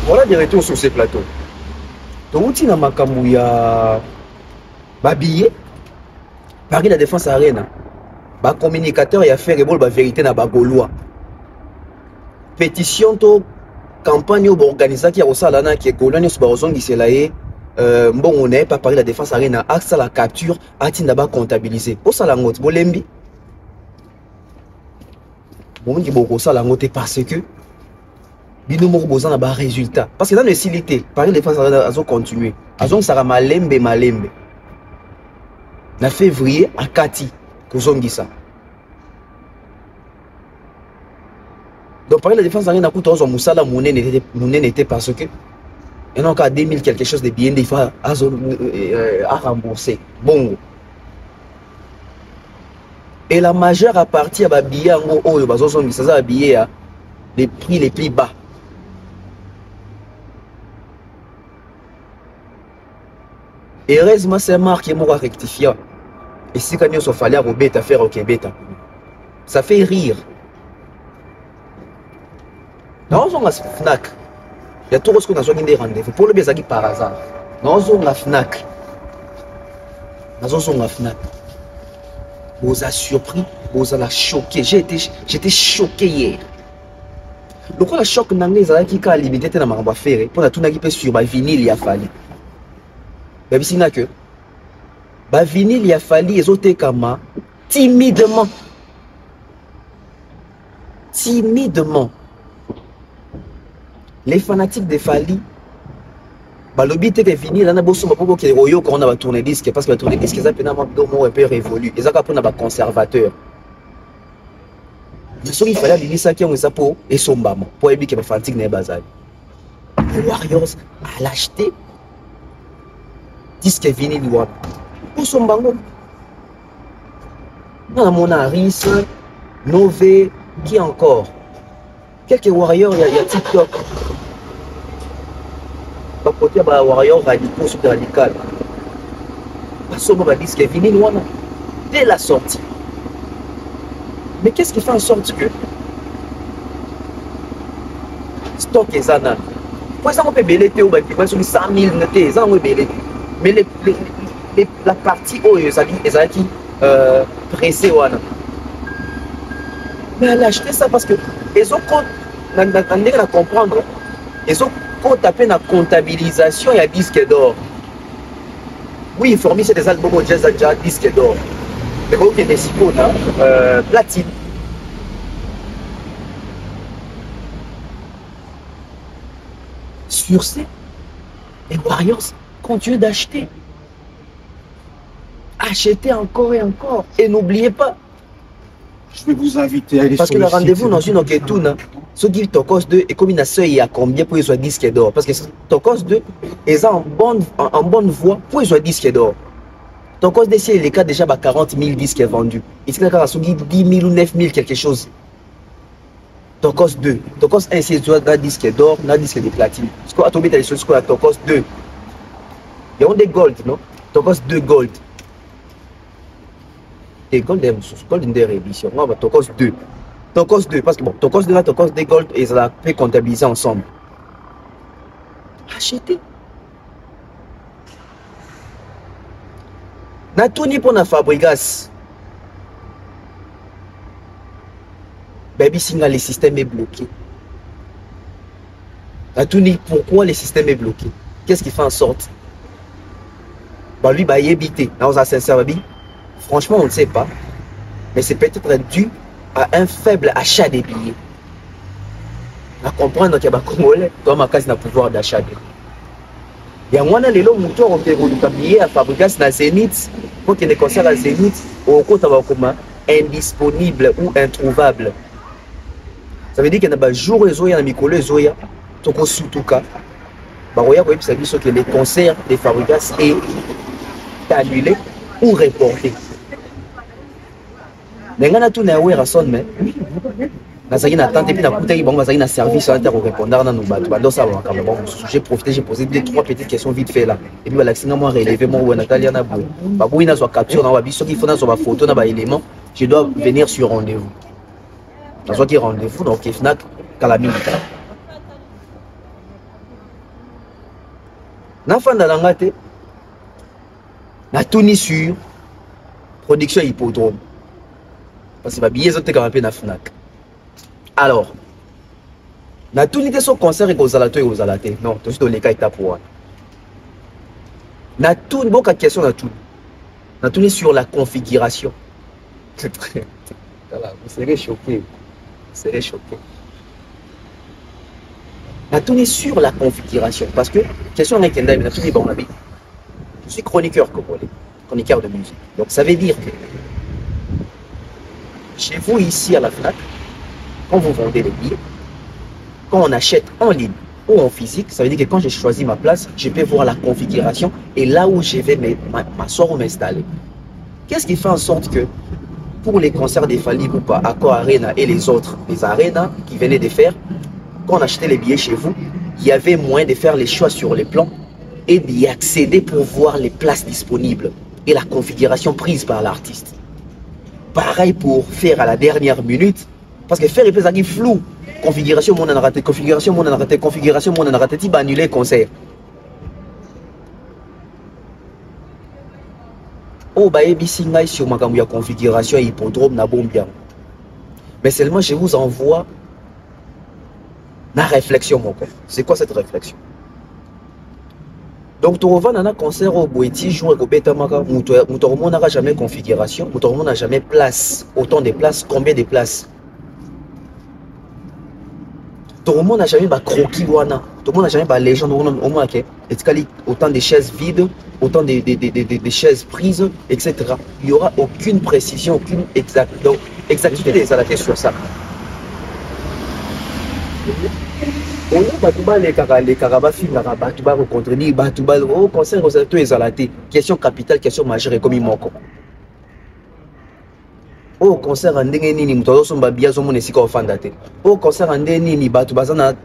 Voilà des retours sur ces plateaux. Donc, il y a un billet, Paris la Défense Arena, un communicateur et affaire et la vérité dans la Gaulois. Pétition, campagne organisée qui a aussi la qui est Gaulois, qui est bon, on n'est pas Paris la Défense Arena, axe à la capture, atin d'abord comptabilisé. Au salangot, bolembi. Bon, il y a beaucoup ça parce que bino moko boza na ba résultat parce que dans le silité Paris la Défense Arena azo continuer azo sara malembe na février à Kati kozongisa donc Paris la Défense Arena kuta ozo musala munene était parce que il y a encore 2000 quelque chose de bien des fois à rembourser bon et la majeure à partir ba billet ngo oyo bazozongisa za billet les prix les plus bas. Heureusement, c'est marque qui est rectifiant. Et si quand il fallait à faire au Québec, ça fait rire. Dans la FNAC, il y a tout ce qu'on a des rendez-vous. Pour le Bézagi par hasard. Dans la FNAC, vous a surpris, vous a choqué. J'étais choqué hier. Le coup de choc n'anglais qui a limité dans ma affaire pour la tout n'agir sur ma vinyle il a fallu. Mais si n'a que ma vinyle il a fallu les autres comme timidement. Les fanatiques de Fali bah le but est que vinyle on a beau sur pour que royo quand on a tourné disque parce que la tourné disque ça peut n'avoir deux mots un peu révolu et ça après on a conservateur. Ce qu'il fallait dire ça qui ont ça pour et son bâton pour éviter que les fanatiques n'aient pas ça. Les Warriors à l'acheter disque vinyle pour son bâton. On a mon Aris, Nové, qui encore quelques Warriors, il y a TikTok. Par côté, il y a Warriors radicaux, super radical. Parce que disque vinyle dès la sortie. Mais qu'est-ce qui fait en sorte que stock est zana? Pour ça, on peut belé ou bien 100 000 notés, ça on peut belé. Mais la partie où ils ont qui pressé wana. Mais elle a acheté ça parce que ils ont à comprendre. Ils ont tapé la comptabilisation et à disque d'or. Oui, formé c'est des albums jazz déjà disque d'or. Mais quand il y a des icônes, platine. Sur ces, les Warriors continuent d'acheter. Achetez encore et encore. Et n'oubliez pas. Je vais vous inviter à aller parce que le rendez-vous dans une enquêtoune, ceux qui Tokos 2 et comme il a seuil à combien pour qu'ils soient disque d'or. Parce que Tokos 2 est en bonne voie pour qu'ils soient disque d'or. Tokos 2 c'est les cas déjà 40 000 disques vendus. Ici il y a 10 000 ou 9 000 quelque chose. Tokos 2. Tokos 1 c'est un disque d'or, un disque de platine. Ce qu'on a tombé dans les choses qu'on a Tokos 2. Il y a des gold, non? Tokos 2 gold. Et gold est une réédition. On va Tokos 2. Tokos 2, parce que bon, Tokos 2 là, Tokos 2 gold, et ça peut comptabiliser ensemble. Achetez. Na tout ni pour la fabrication. Baby signal, le système est bloqué. Na tout ni pourquoi le système est bloqué? Qu'est-ce qui fait en sorte? Bah lui, bah il est habité. Là, on a sincère, baby. Franchement, on ne sait pas. Mais c'est peut-être dû à un faible achat des billets. À comprendre qu'il y a des Congolais dans ma case n'a pouvoir d'achat. Il y a un lélo moteur au billet à fabriquer dans Zénith. Quand il y a des concerts à Zénith, au côté comme indisponible ou introuvable. Ça veut dire qu'il y a des jours où il y a des micro zoya, toko surtout cas. Ça dit que les concerts des fabricants sont annulés ou reportés. Mais on a tout néanmoins à son mais Nazaki na tante puis na kuta bon bazaki na service interrépondeur na no bato bando ça ba kamba bon j'ai profité j'ai posé 2-3 petites questions vite fait là et puis voilà singa moi relever moi ou Natalia na boy ba boy na so capture na ba biso qui faut na so ba photo na ba élément je dois venir sur rendez-vous na so qui rendez-vous donc Fnac Kalami na fanda na ngate na tuni sur production hippodrome parce que ba billet zote ka na Fnac. Alors, na tout n'était son concert et aux alatés. Non, tout ce les cas est pour. Na tout bon question na tout. Na tout sur la configuration. C'est très. Voilà, vous serez choqué. Vous serez choqué. Na tout sur la configuration parce que question avec Kendai na tout bon ami. Je suis chroniqueur congolais, chroniqueur de musique. Donc ça veut dire que chez vous ici à la Fnac, quand vous vendez les billets, quand on achète en ligne ou en physique, ça veut dire que quand j'ai choisi ma place, je peux voir la configuration et là où je vais m'asseoir ou m'installer. Qu'est-ce qui fait en sorte que pour les concerts des Fally Ipupa, Accor Arena et les autres, les arenas qui venaient de faire, quand on achetait les billets chez vous, il y avait moyen de faire les choix sur les plans et d'y accéder pour voir les places disponibles et la configuration prise par l'artiste. Pareil pour faire à la dernière minute, parce que faire les flou, configuration, mon raté, configuration, mon raté, configuration, mon raté, tu vas annuler le concert. Oh, bah, ebisingai sur ma configuration hippodrome na bon bien. Mais seulement je vous envoie la réflexion, mon père. C'est quoi cette réflexion? Donc, tu reviens dans un concert au Boiti, jour au Betamaka, où tu n'auras jamais configuration, où tu n'auras jamais place, autant de places, combien de places? Tout le monde n'a jamais croquis, tout le monde n'a jamais légende, au moins autant de chaises vides, autant de chaises prises, etc. Il n'y aura aucune précision, aucune exactitude des alatés sur ça. On a les carabafis, tu vas rencontrer, tu vas au conseil, tu es alaté. Question capitale, question majeure, comme il manque. Au concert en dengeni ni mtoto somba biazo mon esika ofanda te. Au concert en dengeni ni batu bazana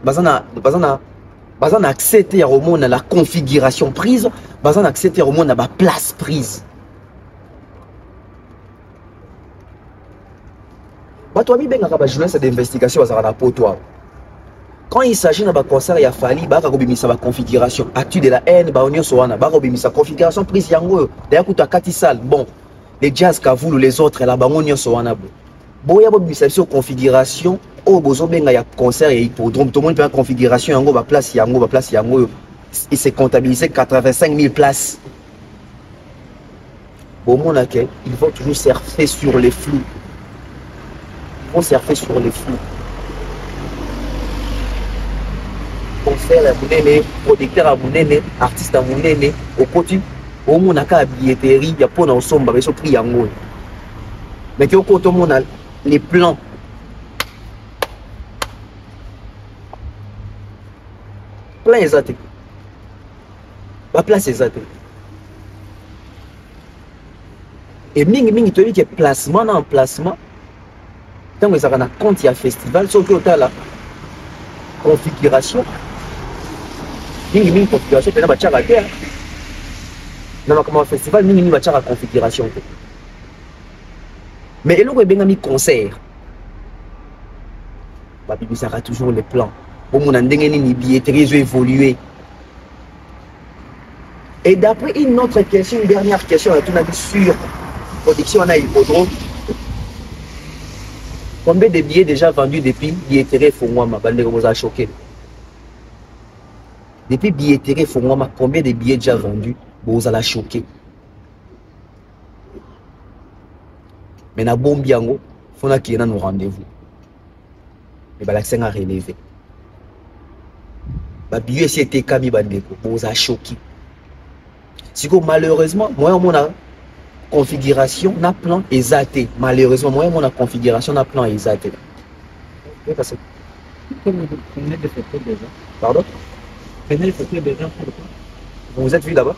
accepter à remona la configuration prise, bazana accepter à remona ba place prise. Batu abi benga ba journaliste d'investigation bazana na poto. Quand il s'agit d'un concert, il y a fallu ba robimisa ba configuration actu de la haine ba onyo soana ba robimisa configuration prise yango d'ailleurs kuta katisal bon. Les jazz Kavoul ou les autres, là, on y a Boya Bobisation configuration, au bozo benga ya concert et hippodrome, tout le monde peut en configuration, yango ba place yango, il s'est comptabilisé 85 000 places. Au monde laquelle ils vont toujours surfer sur les flous. Ils vont surfer sur les flous. Concert à Mounene, producteur à Mounene, artiste à Mounene, au côté. Au monde a qu'à billetterie, il y a pas dans son barré sur prix yango. Mais que au côté on a les plans. Plan exact. La place exacte. Et mingi tu dis que placement en placement. Tant que ça a compte il y a festival, sauf que tu as la configuration. Mingi configuration, tu as la terre. Dans le festival, nous avons la configuration. Mais il y a un concert. Il y aura toujours les plans. Pour mon andengeni billetterie évoluer. Et d'après une autre question, une dernière question, on a dit sur production à hippodrome. Combien de billets déjà vendus depuis billetterie Fongwama? Bande vous a choqué. Depuis billetterie Fongwama, combien de billets déjà vendus? Vous allez choquer. Mais na bombiango, il faut qu'il y ait nos rendez-vous. Mais l'accent a relevé. Les billets c'était Kami Bandeko, vous allez choquer. Si malheureusement, moi mon configuration n'a plan exact. Malheureusement, moi mon configuration n'a plan exact. Pardon? Vous vous êtes vu d'abord?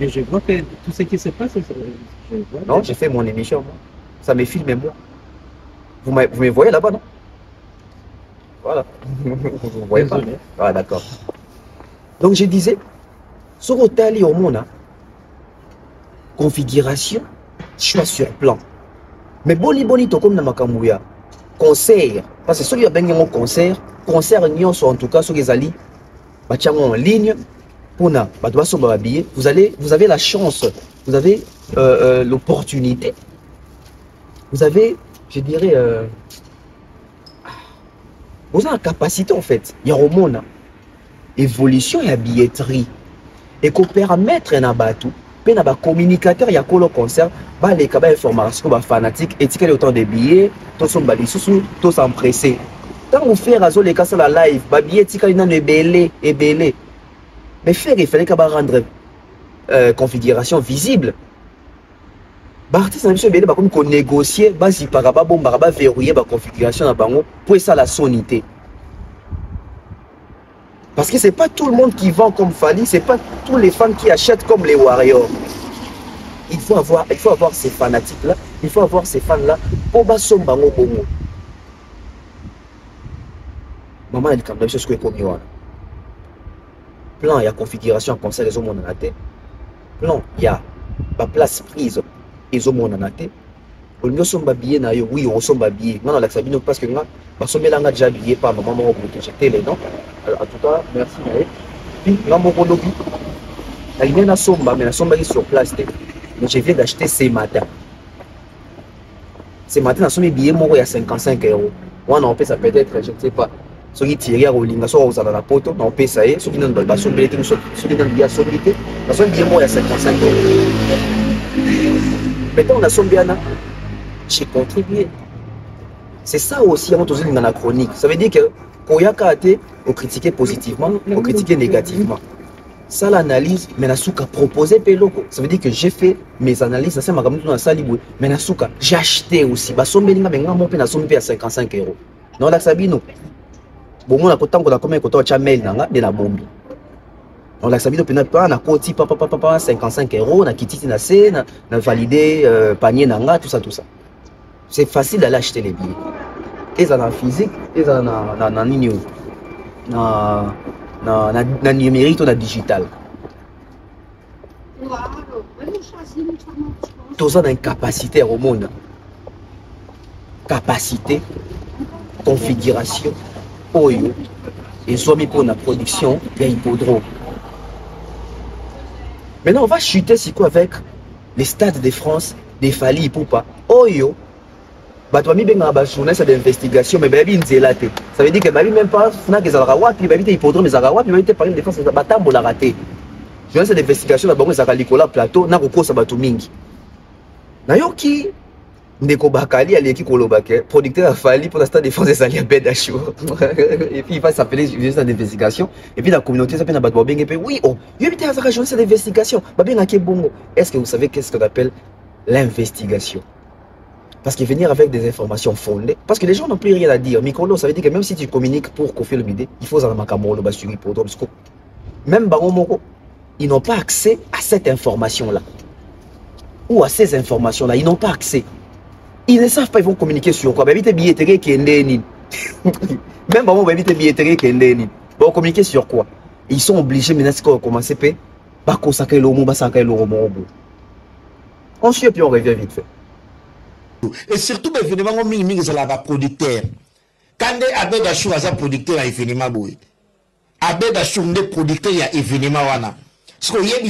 Mais je vois que tout ce qui se passe, je vois. Non, j'ai fait mon émission, moi. Ça me filme moi. Vous me voyez là-bas, non? Voilà. Vous ne voyez pas? Ah, d'accord. Donc je disais, sur Otali au monde, configuration, choix sur plan. Mais boni comme dans Makamouya, concert, parce que ceux qui ont bien un concert en tout cas, ceux qui sont en ligne, vous avez la chance, vous avez l'opportunité, vous avez, je dirais, vous avez la capacité en fait, il y a au monde, évolution et la billetterie, et qu'on permettre un abatou, puis un communicateur, il y a quoi le concert, les informations, les fanatiques, étiqueter autant de billets, tous sont balis, tous empressés. Quand vous faites les cas sur la live, les billets, étiqueter les belés et belés. Mais faire, il fallait rendre configuration visible. L'artiste n'a pas comme négocier, verrouiller la configuration pour ça la sonité. Parce que ce n'est pas tout le monde qui vend comme Fally, ce n'est pas tous les fans qui achètent comme les Warriors. Il faut avoir ces fanatiques-là, il faut avoir ces fans-là pour battre bango bongo. Maman, elle dit comme chose que comme plan, il y a configuration comme ça, les hommes en a tête. Plan, il y a la place prise, les hommes en a tête. Nous sommes habillés, oui, on sommes habillés. Non, Sabino, parce que nous sommes déjà habillés par maman pour jeter les noms. En tout cas, merci. Puis, nous avons un lobby. Il y a une sombre, mais la sombre est sur place. Mais je viens d'acheter ce matin. Ce matin, nous sommes habillés, il y a 55 €. Moi, on paie ça peut-être, je ne sais pas. Ceux qui tirent au linga, soit aux la poto, on paie ça. Ceux qui n'ont pas de sobriété, ceux qui n'ont pas de sobriété, nous sommes habillés, il y a 55 €. Maintenant, on a sombre, j'ai contribué. C'est ça aussi avant toujours dans la chronique. Ça veut dire que quand il y a kate, on critiquer positivement, on critiquer négativement. Ça l'analyse, mais Nasuka proposé peloko. Ça veut dire que j'ai fait mes analyses, ça c'est ma gamme dans la salle, mais Nasuka j'ai acheté aussi. Bah sombe linga benga mon pe na sombe à 55 €. Non la sabino. Bon mon akotango ko na combien ko to cha mail nanga de la bombi. On l'a sabino pena pas na koti papa 55 €, na kititi na C, na validé panier nanga tout ça. C'est facile d'aller acheter les billets. Ils en ont physique, ils en ont na numérique ou na digital. Tous ont une capacité au monde. Capacité, configuration, oyo, et soit mis pour la production, il y a hippodrome. Maintenant, on va chuter avec les stades de France, des Fally Ipupa, oyo. Batouami benga ba journaliste d'investigation mais babi nzelate. Ça veut dire que babi même pas fna ke zalaka wapi babi te hippodrome ezalaka wapi babi te par exemple défense batambo la raté. Journaliste d'investigation na bango ezalaka likola plateau na kokosa batu mingi. Na yoki ndeko bakali aleki koloba ke producteur a Fally pour la stade défense ezali bed show. Et puis il va s'appeler journaliste d'investigation et puis la communauté s'appelle na batu benge pe oui oh, yo bité azaka journaliste d'investigation. Babi na ke bongo. Est-ce que vous savez qu'est-ce qu'on appelle l'investigation? Parce que venir avec des informations fondées, parce que les gens n'ont plus rien à dire. Mikolo, ça veut dire que même si tu communiques pour confirmer l'idée, il faut avoir un sur l'hippodrome. Même Baromoko, ils n'ont pas accès à cette information-là. Ou à ces informations-là, ils n'ont pas accès. Ils ne savent pas, ils vont communiquer sur quoi. Même Baromoko, ils vont communiquer sur quoi. Ils sont obligés maintenant de commencer par consacrer le mot, on suit et puis on revient vite fait. Et surtout, événement, c'est la producteur. Quand Abed Achou a producteur à événement, Abed Achou est producteur à événement. Ce que y a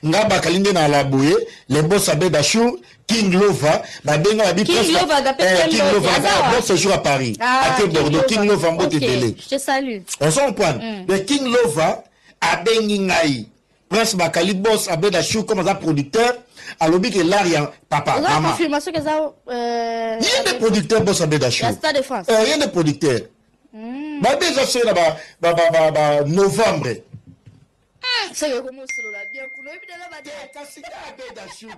nga kalinde na la bouye, les boss Abed Achou, King Lova, King Lova, ce jour à Paris, à Bordeaux, King Lova, je te salue. On s'en point. Le King Lova, Abed Ngai, Prince Bakali, boss Abed Achou, comme un producteur. Alors, que l'aria, papa, maman. Confirmation que ça. Il y a des producteurs, boss Abed Achou. La Stade de France. Il y a des producteurs. Déjà, c'est là-bas, novembre. C'est le comment c'est là. Bien, cool. Et puis là, Abed Achou,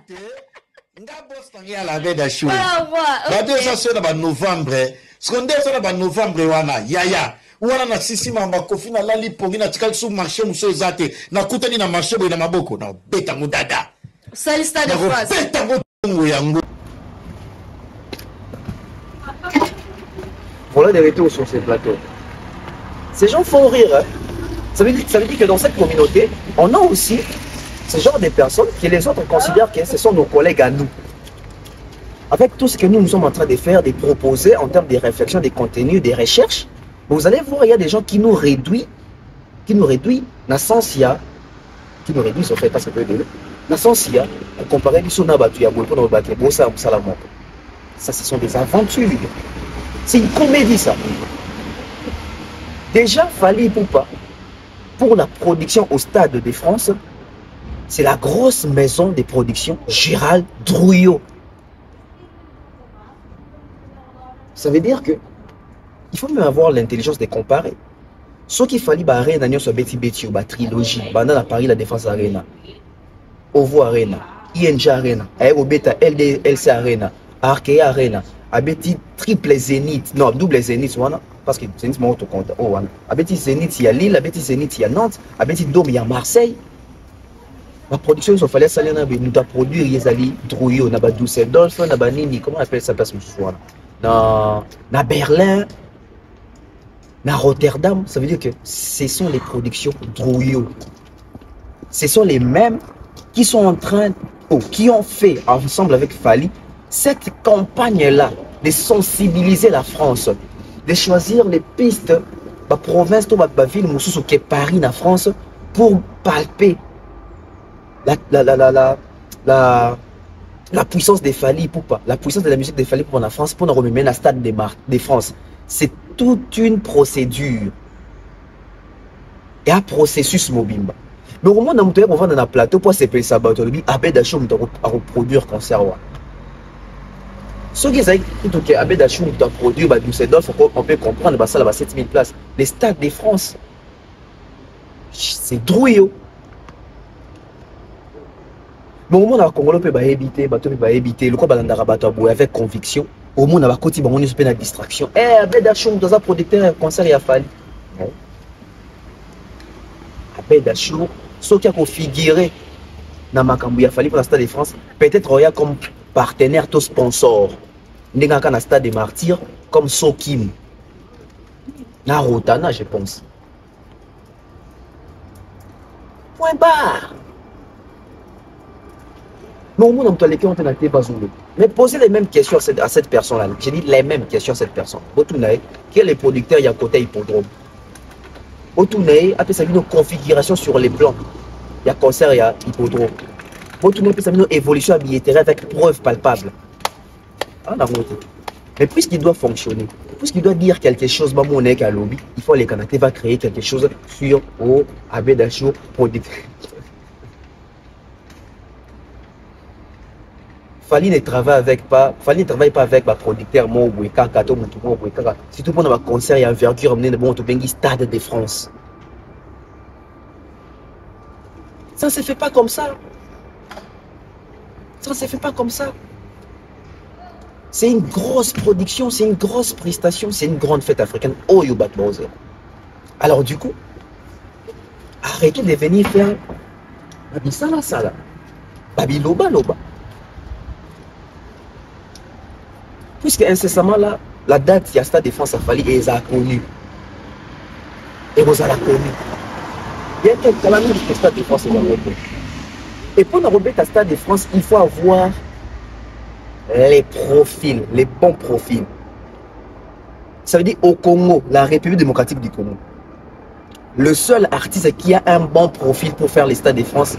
nga boss tangia la Abed Achou. Déjà, c'est là-bas, novembre. Ce qu'on dit, c'est là-bas, novembre, wana, yaya. Wana na sisi mamba kofi na lali pongi na tikali sous marché muso ezate. Na kutani na marché boy na maboko. Na beta mudada. C'est le Stade de France. voilà des retours sur ces plateaux. Ces gens font rire. Hein. Ça veut dire que dans cette communauté, on a aussi ce genre de personnes que les autres considèrent que ce sont nos collègues à nous. Avec tout ce que nous sommes en train de faire, de proposer en termes de réflexion, des contenus, des recherches, vous allez voir, il y a des gens qui nous réduisent, dans le sens il y a, qui nous réduisent en fait, parce que dans le sens il y a, pour comparer les Sonabatu, pour battre les Bossa, ça ce sont des aventures. C'est une comédie ça. Déjà, Fally Ipupa, pour la production au Stade de France, c'est la grosse maison de production Gérald Drouillot. Ça veut dire que il faut même avoir l'intelligence de comparer. Ce qu'il fallait, bah, Arena, nous sommes bêtis, bah, trilogie, pendant la Paris, la Défense Arena, Ovo Arena, ING Arena, Aérobeta, LC Arena, Arkea Arena, Abeti triple Zénith, non, double Zénith, parce que Zénith, mon autre compte, oh, Abeti Zénith, il y a Lille, Abeti Zénith, il y a Nantes, Abeti Dôme, il y a Marseille. La production, il fallait salir, nous avons produit, il y a Drouillot, nous avons Düsseldorf, nous avons Nini, comment on appelle ça, parce que dans Berlin, dans Rotterdam, ça veut dire que ce sont les productions Drouillot. Ce sont les mêmes qui sont en train, qui ont fait ensemble avec Fally cette campagne-là de sensibiliser la France, de choisir les pistes, la province, la ville, qui est Paris, la France, pour palper la puissance des Fally Ipupa, la puissance de la musique des Fally Ipupa en France, pour nous remettre la stade de France. C'est toute une procédure. Et un processus mobimba. Mais au moins, on va dans un plateau pour s'appeler ça, Abed Achou à reproduire concert. Ce qui est que Abed Achou a produit Düsseldorf, on peut comprendre, ça là 7000 places. Les stades de France, c'est Drouillot. Mais au moins, on peut éviter, le quoi avec conviction. Au moins, on peut éviter la distraction. Eh, Abed Achou, dans un producteur, un concert, il a fallu. Non. Abed Achou, ce qui a configuré dans ma cambouille, il a fallu pour la Stade de France, peut-être il y a comme partenaire, tout sponsor. Il y a un Stade des Martyrs, comme Sokim. Narotana, je pense. Point barre. Mais au moins, on a mais posez les mêmes questions à cette personne-là. J'ai dit les mêmes questions à cette personne. Quel est le producteur, il y a côté hippodrome? Botunaï a fait une configuration sur les plans. Il y a concert, il y a hippodrome. Botunaï a fait une évolution à billetterie avec preuve palpable. Mais puisqu'il doit fonctionner, puisqu'il doit dire quelque chose, il faut les Canadiens va créer quelque chose sur Abed Achou producteur. Fally ne travaille pas avec ma producteur surtout pour un concert et envergure amener bon Stade de France. Ça ne se fait pas comme ça. Ça ne se fait pas comme ça. C'est une grosse production, c'est une grosse prestation, c'est une grande fête africaine. Oh Yobat Bowser. Alors du coup, arrêtez de venir faire Babi Sala. Babi Loba. Puisque incessamment là, la date, il y a Stade de France à Fally et ils ont connu. Et vous avez connu. Il y a quelqu'un qui Stade de France et pour nous remettre à Stade de France, il faut avoir les profils, les bons profils. Ça veut dire au Congo, la République démocratique du Congo, le seul artiste qui a un bon profil pour faire les Stades de France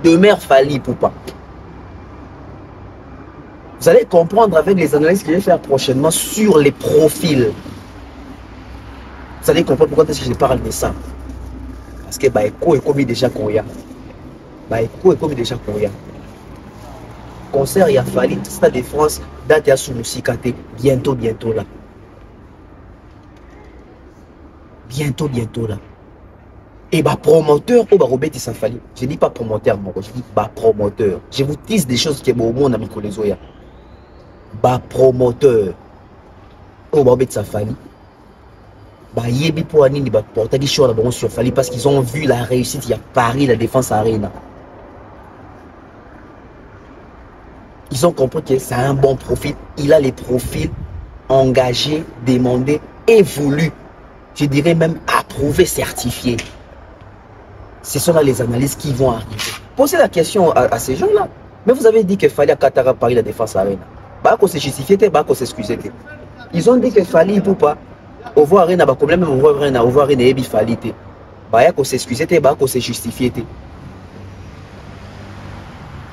demeure Fally Ipupa. Vous allez comprendre avec les analyses que je vais faire prochainement sur les profils. Vous allez comprendre pourquoi est-ce que je parle de ça. Parce que Baeko est comme déjà Koya. Concert, il y a Fally, Stade de France, date à Soumoussikate, bientôt là. Bientôt là. Et promoteur, Robert Fally. Je ne dis pas promoteur, je dis promoteur. Je vous dis des choses qui sont au monde à Mikolezoya. Promoteur Robert Safali yebi pour anini porter des choses sur Fally parce qu'ils ont vu la réussite il y a Paris la Défense Arena. Ils ont compris que c'est un bon profil, il a les profils engagé, demandé et voulu. Je dirais même approuvé, certifié. Ce sont là les analyses qui vont arriver. Posez la question à ces gens-là. Mais vous avez dit qu'il fallait à Qatar Paris la défense arena. Bah, qu'on se justifie, bah, qu'on s'excuse. Ils ont dit qu'il fallait pour pas. Au voir rien, bah, problème, au voir rien, il fallait. Bah, qu'on s'excuse, bah, qu'on se justifie.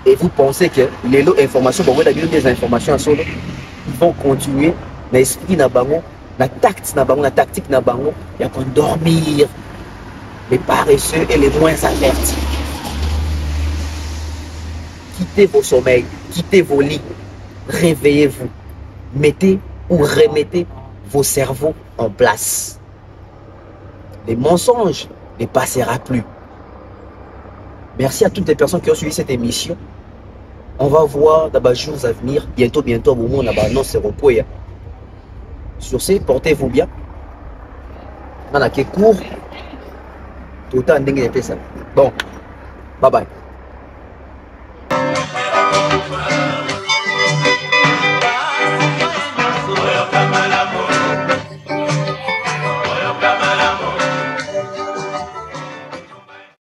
Et vous pensez que les informations, bon, des informations en solo, ils vont continuer, l'esprit n'a pas la tactique n'a pas il y a qu'on dormir les paresseux et les moins avertis. Quittez vos sommeils, quittez vos lits, réveillez-vous, mettez ou remettez vos cerveaux en place. Les mensonges ne passera plus. Merci à toutes les personnes qui ont suivi cette émission. On va voir dans les jours à venir, bientôt, au moment où on a annoncé repos. Sur ce, portez-vous bien. On a qui court. Tout le temps, bon, bye bye.